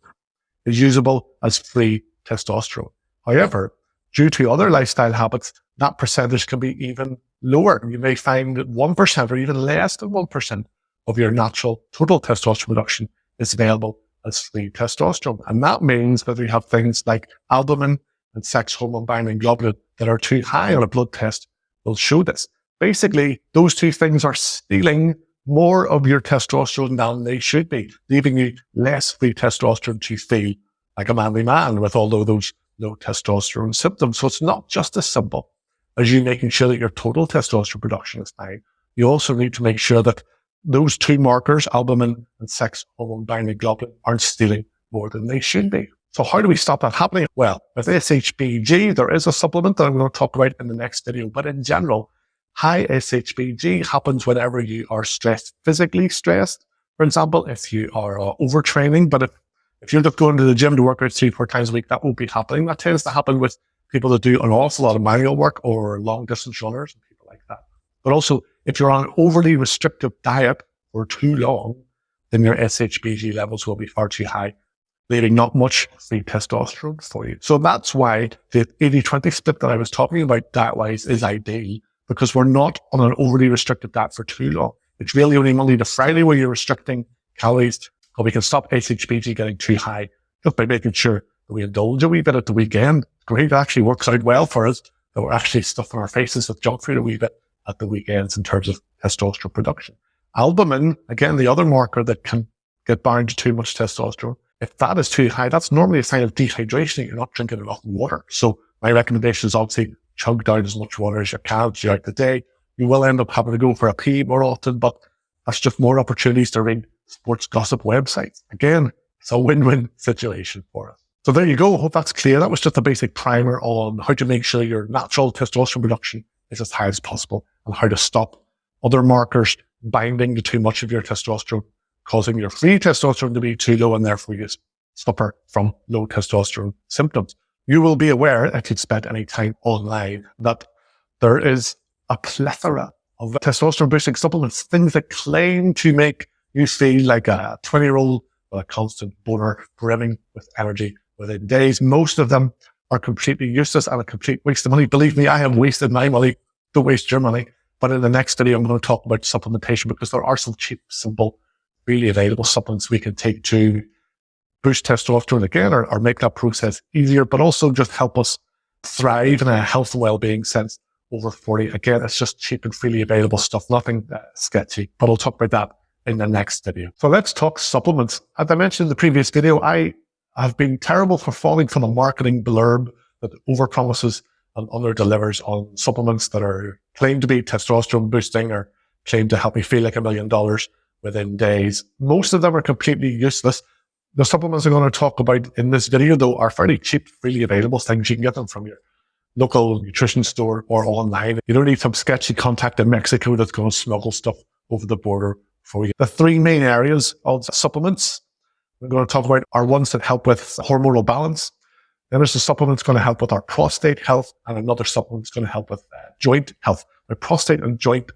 is usable as free testosterone. However, due to other lifestyle habits, that percentage can be even lower. You may find that 1% or even less than 1% of your natural total testosterone production is available as free testosterone. And that means that we have things like albumin and sex hormone binding globulin that are too high on a blood test will show this. Basically, those two things are stealing more of your testosterone than they should be, leaving you less free testosterone to feel like a manly man with all of those low testosterone symptoms. So it's not just as simple as you making sure that your total testosterone production is high. You also need to make sure that those two markers, albumin and sex hormone binding globulin, aren't stealing more than they should be. So how do we stop that happening? Well, with SHBG, there is a supplement that I'm going to talk about in the next video, but in general, high SHBG happens whenever you are stressed, physically stressed. For example, if you are overtraining, but if you're just going to the gym to work out 3-4 times a week, that won't be happening. That tends to happen with people that do an awful lot of manual work or long distance runners and people like that. But also, if you're on an overly restrictive diet for too long, then your SHBG levels will be far too high, leaving not much free testosterone for you. So that's why the 80-20 split that I was talking about diet-wise is ideal, because we're not on an overly restricted diet for too long. It's really only Monday to Friday where you're restricting calories, or we can stop SHBG getting too high just by making sure that we indulge a wee bit at the weekend. Great, actually works out well for us, that we're actually stuffing our faces with junk food a wee bit at the weekends in terms of testosterone production. Albumin, again, the other marker that can get bound to too much testosterone, if that is too high, that's normally a sign of dehydration. You're not drinking enough water. So my recommendation is obviously chug down as much water as you can throughout the day. You will end up having to go for a pee more often, but that's just more opportunities to read sports gossip websites. Again, it's a win-win situation for us. So there you go. Hope that's clear. That was just a basic primer on how to make sure your natural testosterone production is as high as possible and how to stop other markers binding to too much of your testosterone, causing your free testosterone to be too low and therefore you suffer from low testosterone symptoms. You will be aware, if you've spent any time online, that there is a plethora of testosterone boosting supplements, things that claim to make you feel like a 20-year-old with a constant boner brimming with energy within days. Most of them are completely useless and a complete waste of money. Believe me, I have wasted my money. Don't waste your money. But in the next video, I'm going to talk about supplementation because there are some cheap, simple, really available supplements we can take to boost testosterone again or make that process easier, but also just help us thrive in a health and well-being sense over 40. Again, it's just cheap and freely available stuff, nothing sketchy, but I'll talk about that in the next video. So let's talk supplements. As I mentioned in the previous video, I have been terrible for falling from a marketing blurb that overpromises and underdelivers on supplements that are claimed to be testosterone boosting or claimed to help me feel like $1 million within days. Most of them are completely useless. The supplements I'm going to talk about in this video, though, are fairly cheap, freely available things. You can get them from your local nutrition store or online. You don't need some sketchy contact in Mexico that's going to smuggle stuff over the border for you. The three main areas of supplements we're going to talk about are ones that help with hormonal balance. Then there's a supplement that's going to help with our prostate health, and another supplement that's going to help with joint health. Now, prostate and joint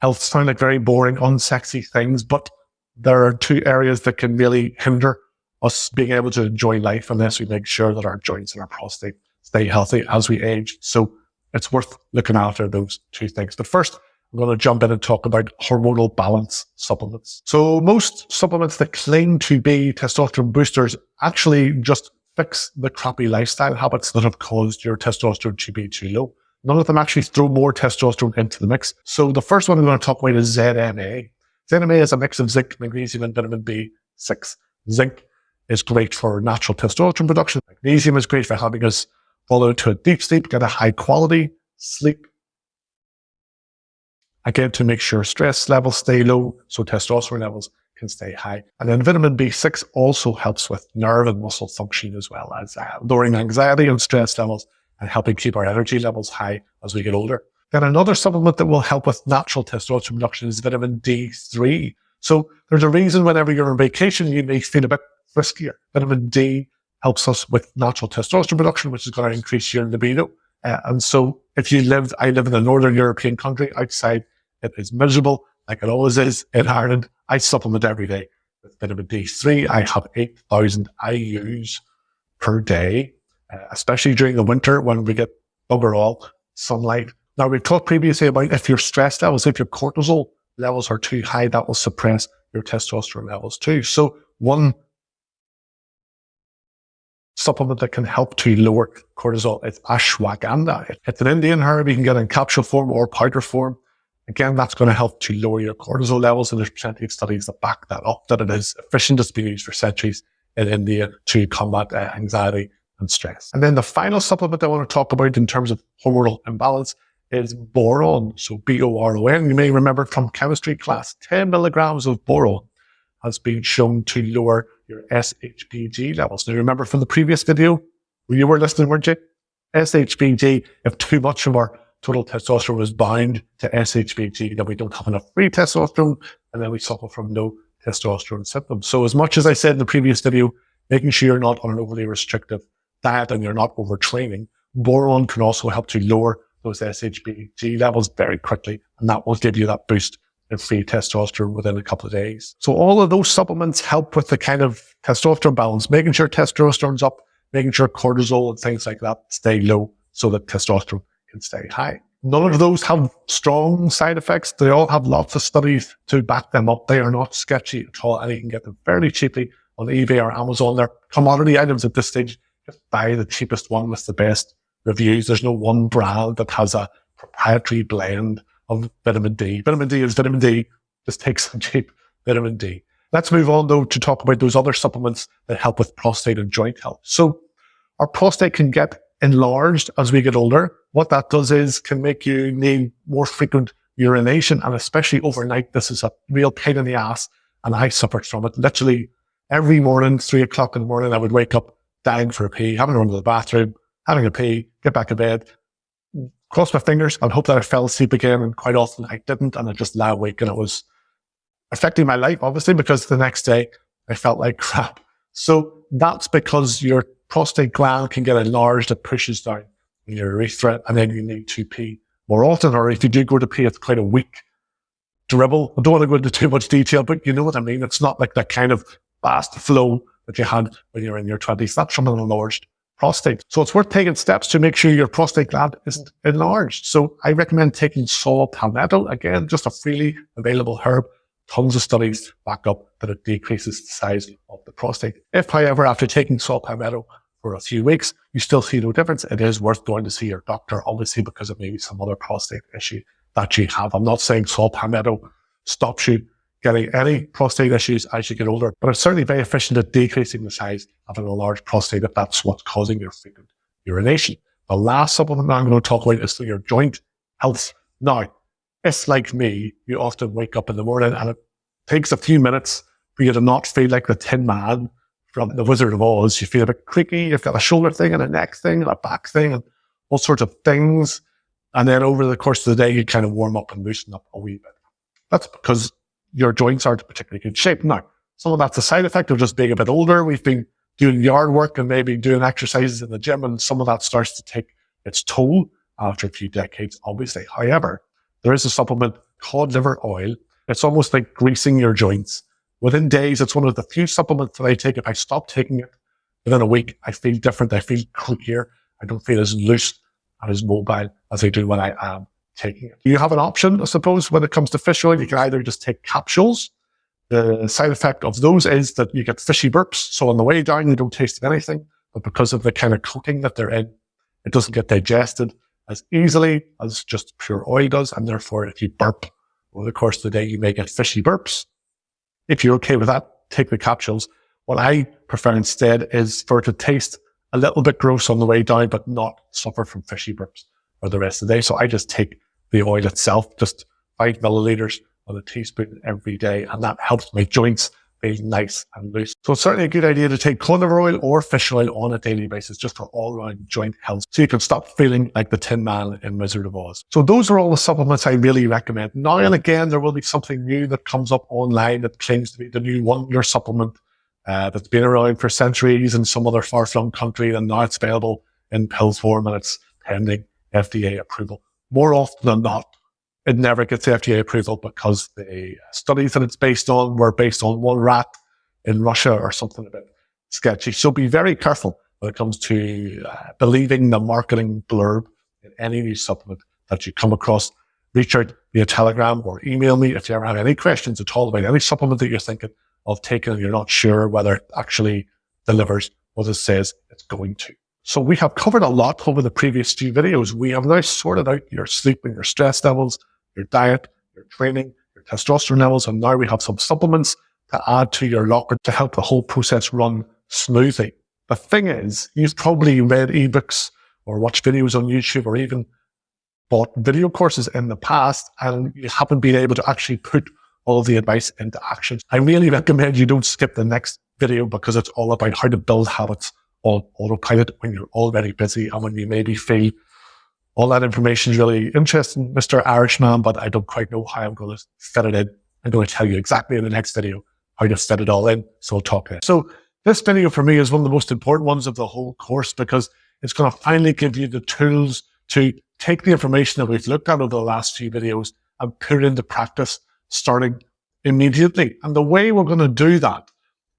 health sound like very boring, unsexy things, but there are two areas that can really hinder us being able to enjoy life unless we make sure that our joints and our prostate stay healthy as we age. So it's worth looking after those two things. But first, I'm going to jump in and talk about hormonal balance supplements. So most supplements that claim to be testosterone boosters actually just fix the crappy lifestyle habits that have caused your testosterone to be too low. None of them actually throw more testosterone into the mix. So the first one I'm going to talk about is ZMA. ZMA is a mix of zinc, magnesium, and vitamin B6. Zinc is great for natural testosterone production. Magnesium is great for helping us fall into a deep sleep, get a high quality sleep. Again, to make sure stress levels stay low, so testosterone levels can stay high. And then vitamin B6 also helps with nerve and muscle function as well as lowering anxiety and stress levels and helping keep our energy levels high as we get older. Then another supplement that will help with natural testosterone production is vitamin D3. So there's a reason whenever you're on vacation, you may feel a bit friskier. Vitamin D helps us with natural testosterone production, which is going to increase your libido. And so if I live in a Northern European country, outside it is miserable, like it always is in Ireland. I supplement every day with vitamin D3. I have 8,000 IUs per day, especially during the winter when we get bugger all sunlight. Now, we've talked previously about if your stress levels, if your cortisol levels are too high, that will suppress your testosterone levels too. So one supplement that can help to lower cortisol is ashwagandha. It's an Indian herb you can get in capsule form or powder form. Again, that's going to help to lower your cortisol levels, and there's plenty of studies that back that up, that it is efficient. It's been used for centuries in India to combat anxiety and stress. And then the final supplement I want to talk about in terms of hormonal imbalance is boron. So B-O-R-O-N. You may remember from chemistry class, 10 milligrams of boron has been shown to lower your SHBG levels. Now, remember from the previous video, you were listening, weren't you? SHBG, if too much of our total testosterone is bound to SHBG, then we don't have enough free testosterone, and then we suffer from no testosterone symptoms. So as much as I said in the previous video, making sure you're not on an overly restrictive diet and you're not overtraining, boron can also help to lower those SHBG levels very quickly, and that will give you that boost in free testosterone within a couple of days. So all of those supplements help with the kind of testosterone balance, making sure testosterone's up, making sure cortisol and things like that stay low so that testosterone can stay high. None of those have strong side effects. They all have lots of studies to back them up. They are not sketchy at all, and you can get them fairly cheaply on eBay or Amazon. They're commodity items at this stage. Just buy the cheapest one with the best reviews. There's no one brand that has a proprietary blend of vitamin D. Vitamin D is vitamin D. Just take some cheap vitamin D. Let's move on though to talk about those other supplements that help with prostate and joint health. So our prostate can get enlarged as we get older. What that does is can make you need more frequent urination, and especially overnight. This is a real pain in the ass, and I suffered from it. Literally every morning, 3 o'clock in the morning, I would wake up dying for a pee, having to run to the bathroom, having a pee, get back to bed, cross my fingers and hope that I fell asleep again. And quite often I didn't, and I just lay awake, and it was affecting my life, obviously, because the next day I felt like crap. So that's because your prostate gland can get enlarged. It pushes down your urethra, and then you need to pee more often. Or if you do go to pee, it's quite a weak dribble. I don't want to go into too much detail, but you know what I mean. It's not like that kind of fast flow that you had when you were in your 20s. That's from an enlarged prostate. So it's worth taking steps to make sure your prostate gland isn't enlarged. So I recommend taking saw palmetto. Again, just a freely available herb. Tons of studies back up that it decreases the size of the prostate. If, however, after taking saw palmetto for a few weeks, you still see no difference, it is worth going to see your doctor, obviously, because of maybe some other prostate issue that you have. I'm not saying saw palmetto stops you getting any prostate issues as you get older, but it's certainly very efficient at decreasing the size of an enlarged prostate if that's what's causing your frequent urination. The last supplement I'm going to talk about is for your joint health. Now, if like me, you often wake up in the morning and it takes a few minutes for you to not feel like the Tin Man from The Wizard of Oz. You feel a bit creaky, you've got a shoulder thing and a neck thing and a back thing and all sorts of things. And then over the course of the day, you kind of warm up and loosen up a wee bit. That's because your joints aren't in particularly good shape. Now, some of that's a side effect of just being a bit older. We've been doing yard work and maybe doing exercises in the gym, and some of that starts to take its toll after a few decades, obviously. However, there is a supplement, cod liver oil. It's almost like greasing your joints. Within days, it's one of the few supplements that I take. If I stop taking it within a week, I feel different. I feel clear. I don't feel as loose and as mobile as I do when I am taking it. You have an option, I suppose, when it comes to fish oil. You can either just take capsules. The side effect of those is that you get fishy burps. So on the way down, you don't taste anything, but because of the kind of coating that they're in, it doesn't get digested as easily as just pure oil does. And therefore, if you burp over the course of the day, you may get fishy burps. If you're okay with that, take the capsules. What I prefer instead is for it to taste a little bit gross on the way down, but not suffer from fishy burps for the rest of the day. So I just take the oil itself, just 5 milliliters on a teaspoon every day. And that helps my joints feel nice and loose. So it's certainly a good idea to take cod liver oil or fish oil on a daily basis, just for all around joint health. So you can stop feeling like the Tin Man in Wizard of Oz. So those are all the supplements I really recommend. Now and again, there will be something new that comes up online that claims to be the new wonder supplement that's been around for centuries in some other far-flung country, and now it's available in pill form and it's pending FDA approval. More often than not, it never gets FDA approval because the studies that it's based on were based on one rat in Russia or something a bit sketchy. So be very careful when it comes to believing the marketing blurb in any new supplement that you come across. Reach out via Telegram or email me if you ever have any questions at all about any supplement that you're thinking of taking and you're not sure whether it actually delivers what it says it's going to. So we have covered a lot over the previous few videos. We have now sorted out your sleep and your stress levels, your diet, your training, your testosterone levels, and now we have some supplements to add to your locker to help the whole process run smoothly. The thing is, you've probably read ebooks or watched videos on YouTube or even bought video courses in the past, and you haven't been able to actually put all of the advice into action. I really recommend you don't skip the next video because it's all about how to build habits on autopilot when you're already busy and when you maybe feel all that information is really interesting, Mr. Irishman, but I don't quite know how I'm going to fit it in. I'm going to tell you exactly in the next video how to fit it all in. So I'll talk to it. So this video for me is one of the most important ones of the whole course because it's going to finally give you the tools to take the information that we've looked at over the last few videos and put it into practice starting immediately. And the way we're going to do that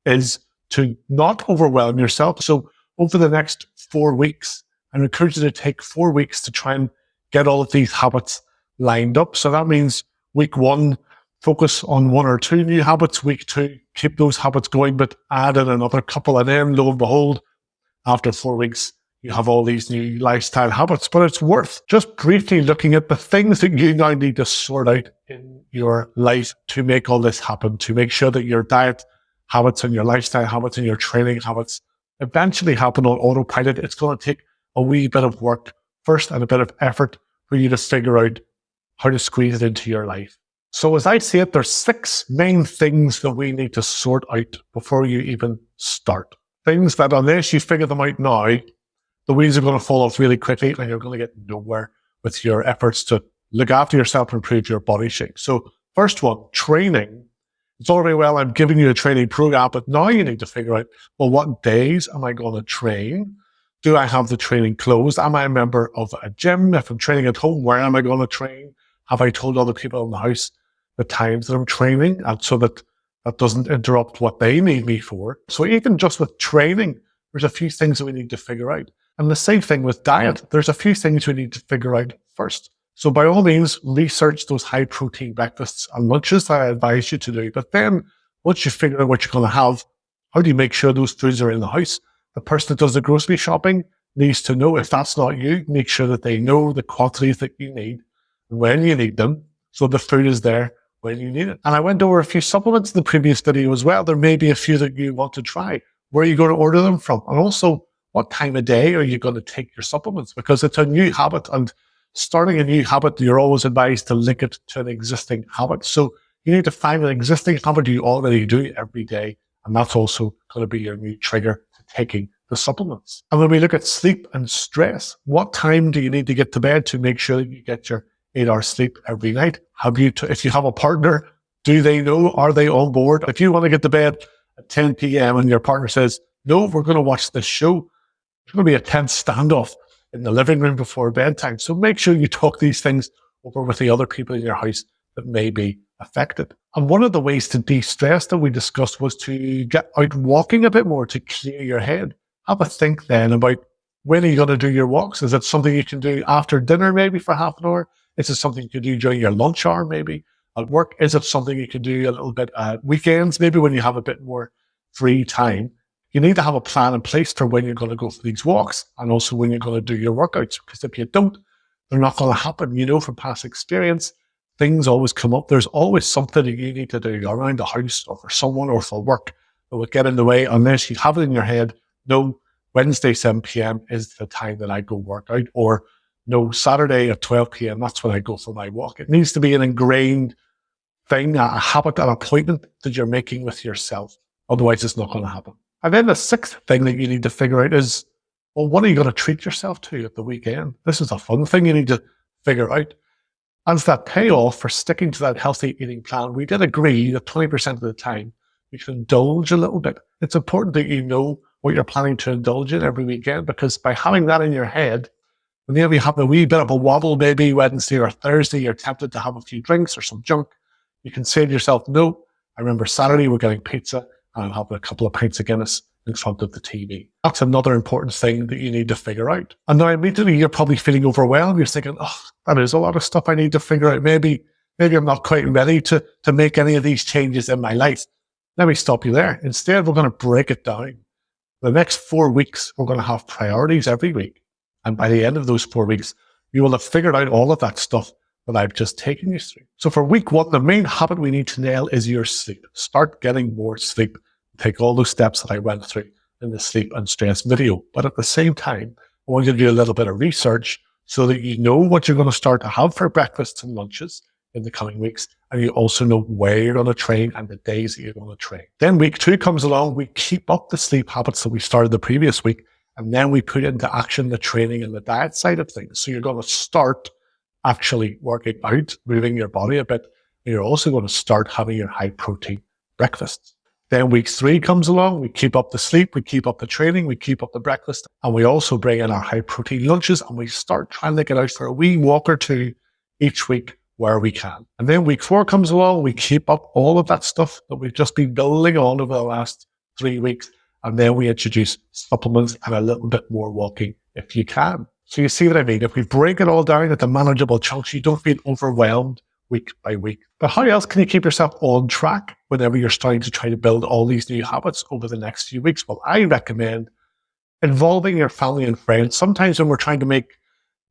is to not overwhelm yourself. So over the next 4 weeks, I encourage you to take 4 weeks to try and get all of these habits lined up. So that means week 1, focus on 1 or 2 new habits. Week 2, keep those habits going, but add in another couple. And then lo and behold, after 4 weeks, you have all these new lifestyle habits. But it's worth just briefly looking at the things that you now need to sort out in your life to make all this happen, to make sure that your diet habits and your lifestyle habits and your training habits eventually happen on autopilot. It's going to take a wee bit of work first and a bit of effort for you to figure out how to squeeze it into your life. So as I see it, there's 6 main things that we need to sort out before you even start. Things that unless you figure them out now, the wheels are going to fall off really quickly and you're going to get nowhere with your efforts to look after yourself and improve your body shape. So first one, training. It's all very well, I'm giving you a training program, but now you need to figure out, well, what days am I going to train? Do I have the training clothes? Am I a member of a gym? If I'm training at home, where am I going to train? Have I told other people in the house the times that I'm training, and so that that doesn't interrupt what they need me for? So even just with training, there's a few things that we need to figure out. And the same thing with diet. There's a few things we need to figure out first. So by all means, research those high protein breakfasts and lunches that I advise you to do. But then once you figure out what you're going to have, how do you make sure those foods are in the house? The person that does the grocery shopping needs to know, if that's not you, make sure that they know the quantities that you need when you need them, so the food is there when you need it. And I went over a few supplements in the previous video as well. There may be a few that you want to try. Where are you going to order them from? And also, what time of day are you going to take your supplements? Because it's a new habit, and starting a new habit, you're always advised to link it to an existing habit. So you need to find an existing habit you already do every day, and that's also going to be your new trigger to taking the supplements. And when we look at sleep and stress, what time do you need to get to bed to make sure that you get your 8-hour sleep every night? If you have a partner, do they know? Are they on board? If you want to get to bed at 10 p.m. and your partner says, no, we're going to watch this show, there's going to be a tense standoff in the living room before bedtime. So make sure you talk these things over with the other people in your house that may be affected. And one of the ways to de-stress that we discussed was to get out walking a bit more to clear your head. Have a think then about when are you going to do your walks? Is it something you can do after dinner maybe for half an hour? Is it something you can do during your lunch hour maybe at work? Is it something you can do a little bit at weekends, maybe when you have a bit more free time? You need to have a plan in place for when you're going to go for these walks and also when you're going to do your workouts, because if you don't, they're not going to happen. You know from past experience, things always come up. There's always something that you need to do around the house or for someone or for work that will get in the way unless you have it in your head, no, Wednesday 7 p.m. is the time that I go work out, or no, Saturday at 12 p.m. that's when I go for my walk. It needs to be an ingrained thing, a habit, an appointment that you're making with yourself. Otherwise, it's not going to happen. And then the 6th thing that you need to figure out is, well, what are you going to treat yourself to at the weekend? This is a fun thing you need to figure out. As that payoff for sticking to that healthy eating plan, we did agree that 20% of the time you should indulge a little bit. It's important that you know what you're planning to indulge in every weekend, because by having that in your head, whenever you have a wee bit of a wobble, maybe Wednesday or Thursday, you're tempted to have a few drinks or some junk, you can say to yourself, no, I remember Saturday we're getting pizza and I'm having a couple of pints of Guinness in front of the TV. That's another important thing that you need to figure out. And now immediately you're probably feeling overwhelmed. You're thinking, oh, that is a lot of stuff I need to figure out. Maybe I'm not quite ready to make any of these changes in my life. Let me stop you there. Instead, we're going to break it down. The next 4 weeks, we're going to have priorities every week. And by the end of those 4 weeks, you will have figured out all of that stuff that I've just taken you through. So for week 1, the main habit we need to nail is your sleep. Start getting more sleep. Take all those steps that I went through in the sleep and stress video. But at the same time, I want you to do a little bit of research so that you know what you're going to start to have for breakfasts and lunches in the coming weeks. And you also know where you're going to train and the days that you're going to train. Then week 2 comes along. We keep up the sleep habits that we started the previous week. And then we put into action the training and the diet side of things. So you're going to start actually working out, moving your body a bit. And you're also going to start having your high protein breakfasts. Then week 3 comes along. We keep up the sleep. We keep up the training. We keep up the breakfast. And we also bring in our high protein lunches. And we start trying to get out for a wee walk or two each week where we can. And then week 4 comes along. We keep up all of that stuff that we've just been building on over the last 3 weeks. And then we introduce supplements and a little bit more walking if you can. So you see what I mean? If we break it all down into manageable chunks, you don't feel overwhelmed week by week. But how else can you keep yourself on track whenever you're starting to try to build all these new habits over the next few weeks? Well, I recommend involving your family and friends. Sometimes when we're trying to make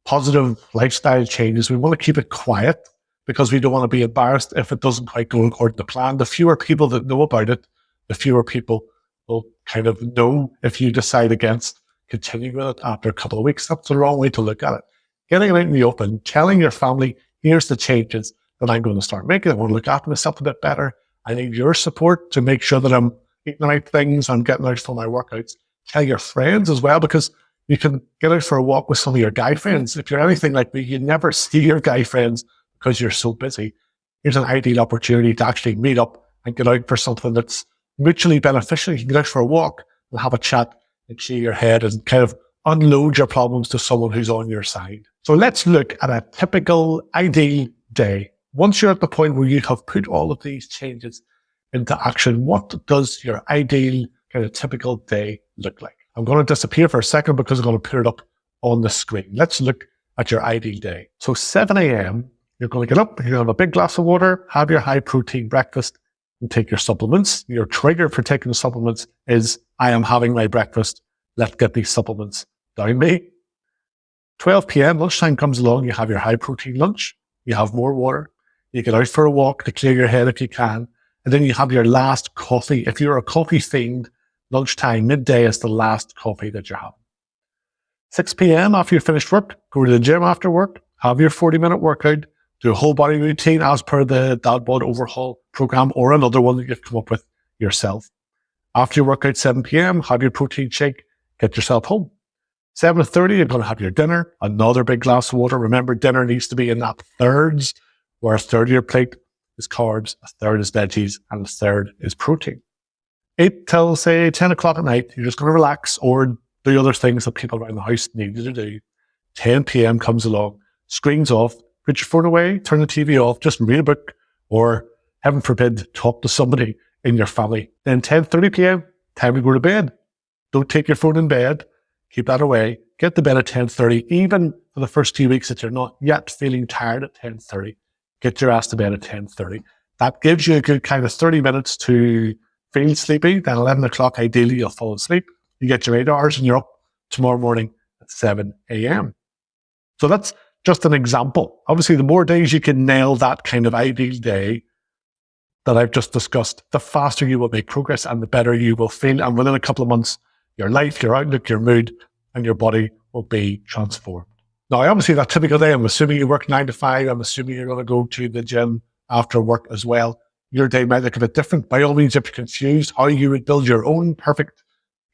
positive lifestyle changes, we want to keep it quiet because we don't want to be embarrassed if it doesn't quite go according to plan. The fewer people that know about it, the fewer people will kind of know if you decide against continuing with it after a couple of weeks. That's the wrong way to look at it. Getting it out in the open, telling your family, here's the changes that I'm going to start making. I want to look after myself a bit better. I need your support to make sure that I'm eating the right things, I'm getting out for my workouts. Tell your friends as well, because you can get out for a walk with some of your guy friends. If you're anything like me, you never see your guy friends because you're so busy. Here's an ideal opportunity to actually meet up and get out for something that's mutually beneficial. You can get out for a walk and have a chat and clear your head and kind of unload your problems to someone who's on your side. So let's look at a typical ideal day. Once you're at the point where you have put all of these changes into action, what does your ideal kind of typical day look like? I'm going to disappear for a second because I'm going to put it up on the screen. Let's look at your ideal day. So 7 a.m., you're going to get up, you're going to have a big glass of water, have your high protein breakfast, and take your supplements. Your trigger for taking the supplements is, I am having my breakfast. Let's get these supplements down me. 12 p.m., lunchtime comes along. You have your high protein lunch. You have more water. You get out for a walk to clear your head if you can. And then you have your last coffee. If you're a coffee fiend, lunchtime, midday is the last coffee that you're having. 6 p.m., after you finish work, go to the gym after work, have your 40-minute workout, do a whole body routine as per the Dad Bod Overhaul program or another one that you've come up with yourself. After your workout, 7 p.m., have your protein shake, get yourself home. 7:30, you're going to have your dinner, another big glass of water. Remember, dinner needs to be in that thirds, where a third of your plate is carbs, a third is veggies, and a third is protein. 8 till, say, 10 o'clock at night, you're just going to relax or do other things that people around the house need you to do. 10 p.m. comes along, screens off, put your phone away, turn the TV off, just read a book, or heaven forbid, talk to somebody in your family. Then 10:30 p.m., time to go to bed. Don't take your phone in bed. Keep that away. Get to bed at 10:30. Even for the first 2 weeks that you're not yet feeling tired at 10:30, get your ass to bed at 10:30. That gives you a good kind of 30 minutes to feel sleepy. Then 11 o'clock, ideally, you'll fall asleep. You get your 8 hours and you're up tomorrow morning at 7 a.m. So that's just an example. Obviously, the more days you can nail that kind of ideal day that I've just discussed, the faster you will make progress and the better you will feel. And within a couple of months, your life, your outlook, your mood, and your body will be transformed. Now, obviously, that typical day, I'm assuming you work 9 to 5. I'm assuming you're going to go to the gym after work as well. Your day might look a bit different. By all means, if you're confused how you would build your own perfect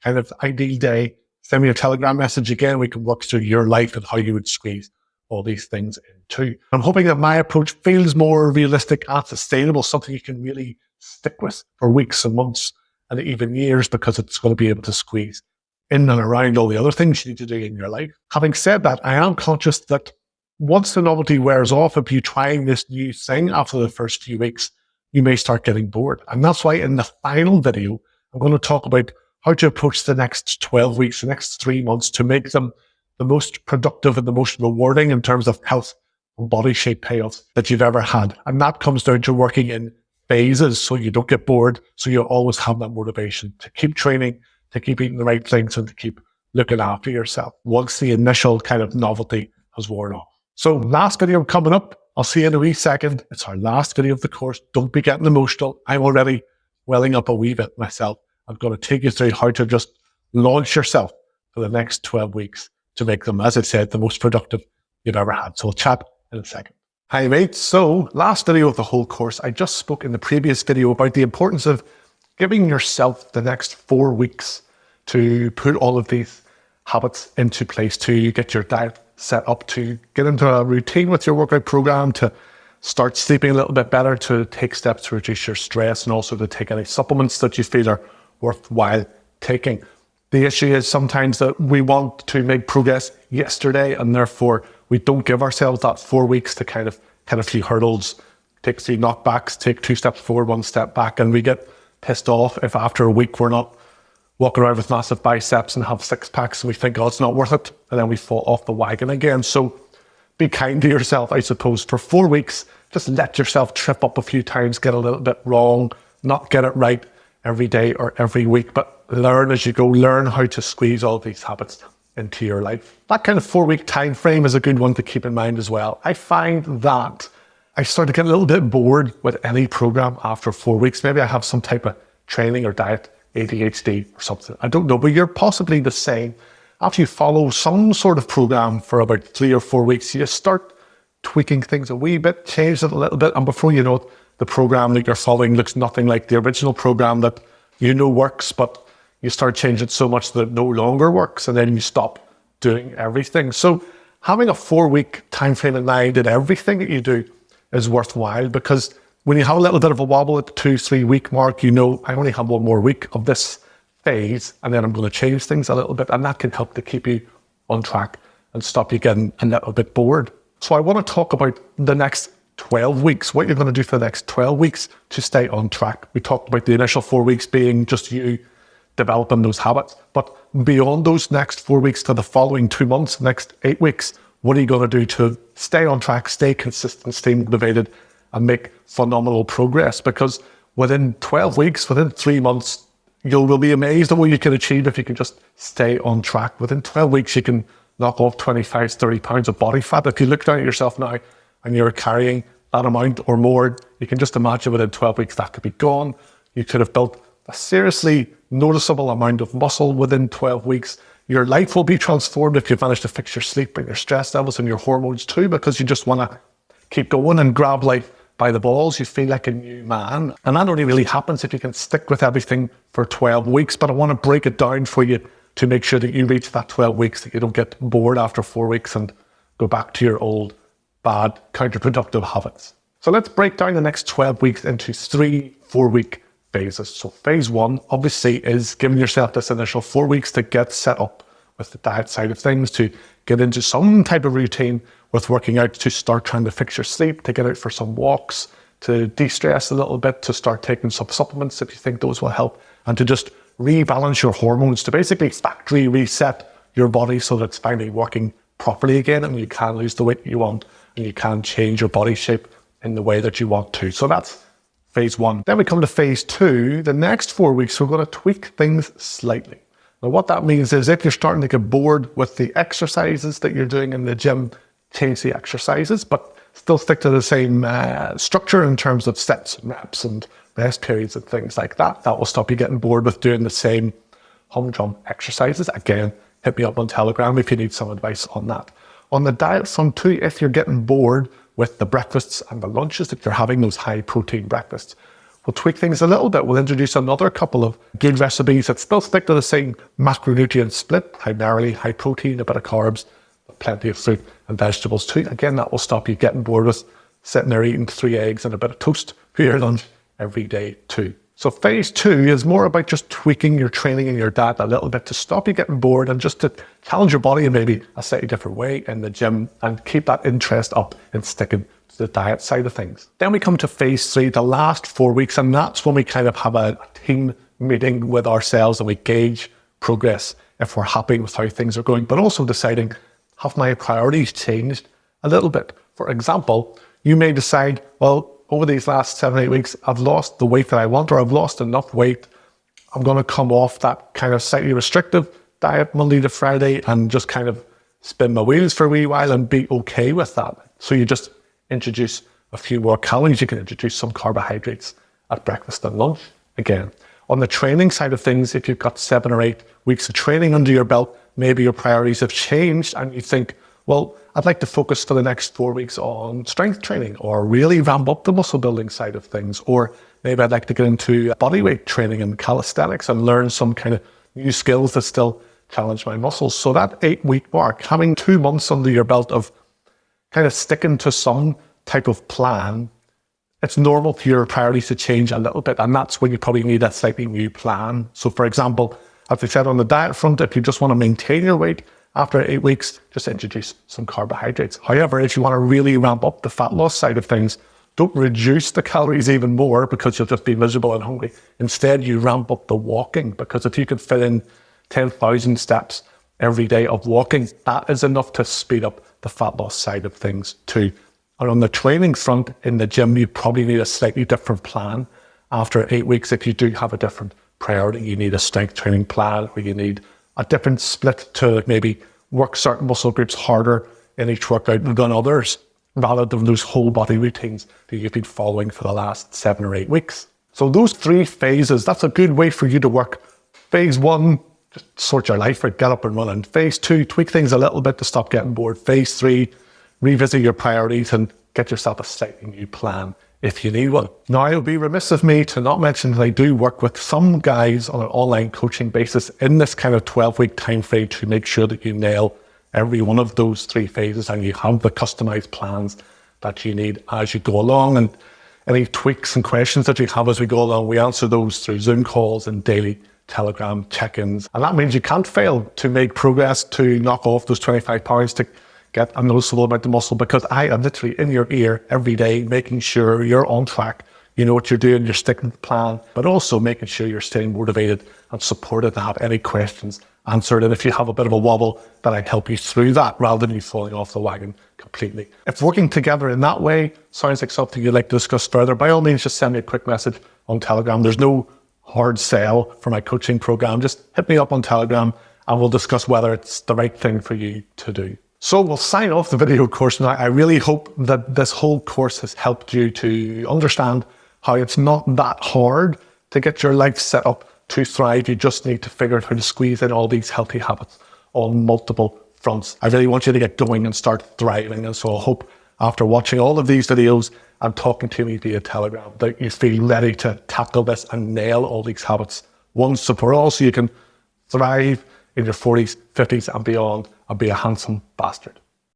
kind of ideal day, send me a Telegram message again. We can work through your life and how you would squeeze all these things in too. I'm hoping that my approach feels more realistic and sustainable, something you can really stick with for weeks and months and even years, because it's going to be able to squeeze in and around all the other things you need to do in your life. Having said that, I am conscious that once the novelty wears off of you trying this new thing after the first few weeks, you may start getting bored. And that's why in the final video, I'm going to talk about how to approach the next 12 weeks, the next 3 months, to make them the most productive and the most rewarding in terms of health and body shape payoffs that you've ever had. And that comes down to working in phases so you don't get bored, so you always have that motivation to keep training, to keep eating the right things and to keep looking after yourself once the initial kind of novelty has worn off. So last video coming up. I'll see you in a wee second. It's our last video of the course. Don't be getting emotional. I'm already welling up a wee bit myself. I'm going to take you through how to just launch yourself for the next 12 weeks to make them, as I said, the most productive you've ever had. So we'll chat in a second. Hi mates. So last video of the whole course, I just spoke in the previous video about the importance of giving yourself the next 4 weeks to put all of these habits into place, to get your diet set up, to get into a routine with your workout program, to start sleeping a little bit better, to take steps to reduce your stress, and also to take any supplements that you feel are worthwhile taking. The issue is sometimes that we want to make progress yesterday, and therefore we don't give ourselves that 4 weeks to kind of hit a few hurdles, take 3 knockbacks, take 2 steps forward, 1 step back, and we get pissed off if after a week we're not walking around with massive biceps and have 6 packs and we think, oh, it's not worth it. And then we fall off the wagon again. So be kind to yourself, I suppose. For 4 weeks, just let yourself trip up a few times, get a little bit wrong, not get it right every day or every week, but learn as you go, learn how to squeeze all these habits into your life. That kind of 4 week time frame is a good one to keep in mind as well. I find that I start to get a little bit bored with any program after 4 weeks. Maybe I have some type of training or diet ADHD or something. I don't know, but you're possibly the same. After you follow some sort of program for about 3 or 4 weeks, you start tweaking things a wee bit, change it a little bit, and before you know it, the program that you're following looks nothing like the original program that you know works, but you start changing so much that it no longer works, and then you stop doing everything. So having a 4 week time frame in mind in everything that you do is worthwhile, because when you have a little bit of a wobble at the 2-3 week mark, you know, I only have 1 more week of this phase and then I'm going to change things a little bit, and that can help to keep you on track and stop you getting a little bit bored. So I want to talk about the next 12 weeks, what you're going to do for the next 12 weeks to stay on track. We talked about the initial 4 weeks being just you developing those habits, but beyond those next 4 weeks to the following 2 months, next 8 weeks, what are you going to do to stay on track, stay consistent, stay motivated, and make phenomenal progress? Because within 12 weeks, within 3 months, you will be amazed at what you can achieve if you can just stay on track. Within 12 weeks, you can knock off 25, 30 pounds of body fat. If you look down at yourself now and you're carrying that amount or more, you can just imagine within 12 weeks that could be gone. You could have built a seriously noticeable amount of muscle within 12 weeks. Your life will be transformed if you've managed to fix your sleep and your stress levels and your hormones too, because you just want to keep going and grab life by the balls. You feel like a new man. And that only really happens if you can stick with everything for 12 weeks. But I want to break it down for you to make sure that you reach that 12 weeks, that you don't get bored after 4 weeks and go back to your old, bad, counterproductive habits. So let's break down the next 12 weeks into 3 4-week phases. So phase 1, obviously, is giving yourself this initial 4 weeks to get set up with the diet side of things, to get into some type of routine with working out, to start trying to fix your sleep, to get out for some walks, to de-stress a little bit, to start taking some supplements if you think those will help, and to just rebalance your hormones, to basically factory reset your body so that it's finally working properly again and you can lose the weight you want and you can change your body shape in the way that you want to. So that's phase 1. Then we come to phase 2. The next 4 weeks, we're going to tweak things slightly. Now, what that means is if you're starting to get bored with the exercises that you're doing in the gym, change the exercises, but still stick to the same structure in terms of sets and reps and rest periods and things like that. That will stop you getting bored with doing the same humdrum exercises. Again, hit me up on Telegram if you need some advice on that. On the diet front too, if you're getting bored with the breakfasts and the lunches that you're having, those high protein breakfasts, we'll tweak things a little bit. We'll introduce another couple of good recipes that still stick to the same macronutrient split, primarily high protein, a bit of carbs, but plenty of fruit and vegetables too. Again, that will stop you getting bored with sitting there eating 3 eggs and a bit of toast for your lunch every day too. So phase 2 is more about just tweaking your training and your diet a little bit to stop you getting bored and just to challenge your body in maybe a slightly different way in the gym and keep that interest up in sticking to the diet side of things. Then we come to phase 3, the last 4 weeks, and that's when we kind of have a team meeting with ourselves and we gauge progress if we're happy with how things are going, but also deciding, have my priorities changed a little bit? For example, you may decide, well, over these last 7-8 weeks, I've lost the weight that I want, or I've lost enough weight. I'm going to come off that kind of slightly restrictive diet Monday to Friday and just kind of spin my wheels for a wee while and be okay with that. So you just introduce a few more calories. You can introduce some carbohydrates at breakfast and lunch. Again, on the training side of things, if you've got 7 or 8 weeks of training under your belt, maybe your priorities have changed and you think, well, I'd like to focus for the next 4 weeks on strength training or really ramp up the muscle building side of things. Or maybe I'd like to get into bodyweight training and calisthenics and learn some kind of new skills that still challenge my muscles. So that 8-week mark, having 2 months under your belt of kind of sticking to some type of plan, it's normal for your priorities to change a little bit. And that's when you probably need a slightly new plan. So for example, as I said on the diet front, if you just want to maintain your weight after 8 weeks, just introduce some carbohydrates. However, if you want to really ramp up the fat loss side of things, don't reduce the calories even more because you'll just be miserable and hungry. Instead, you ramp up the walking, because if you can fit in 10,000 steps every day of walking, that is enough to speed up the fat loss side of things too. And on the training front in the gym, you probably need a slightly different plan. After 8 weeks, if you do have a different priority, you need a strength training plan, or you need a different split to maybe work certain muscle groups harder in each workout than others, rather than those whole body routines that you've been following for the last 7 or 8 weeks. So those 3 phases, that's a good way for you to work. Phase 1, just sort your life out, get up and running. Phase 2, tweak things a little bit to stop getting bored. Phase 3, revisit your priorities and get yourself a slightly new plan if you need one. Now, it would be remiss of me to not mention that I do work with some guys on an online coaching basis in this kind of 12-week time frame to make sure that you nail every one of those 3 phases and you have the customized plans that you need as you go along. And any tweaks and questions that you have as we go along, we answer those through Zoom calls and daily Telegram check-ins. And that means you can't fail to make progress to knock off those 25 pounds to get a noticeable amount of muscle, because I am literally in your ear every day, making sure you're on track, you know what you're doing, you're sticking to the plan, but also making sure you're staying motivated and supported to have any questions answered. And if you have a bit of a wobble, that I help you through that rather than you falling off the wagon completely. If working together in that way sounds like something you'd like to discuss further, by all means, just send me a quick message on Telegram. There's no hard sell for my coaching program. Just hit me up on Telegram and we'll discuss whether it's the right thing for you to do. So we'll sign off the video course now. I really hope that this whole course has helped you to understand how it's not that hard to get your life set up to thrive. You just need to figure out how to squeeze in all these healthy habits on multiple fronts. I really want you to get going and start thriving. And so I hope after watching all of these videos and talking to me via Telegram that you feel ready to tackle this and nail all these habits once and for all, so you can thrive in your 40s, 50s and beyond and be a handsome bastard.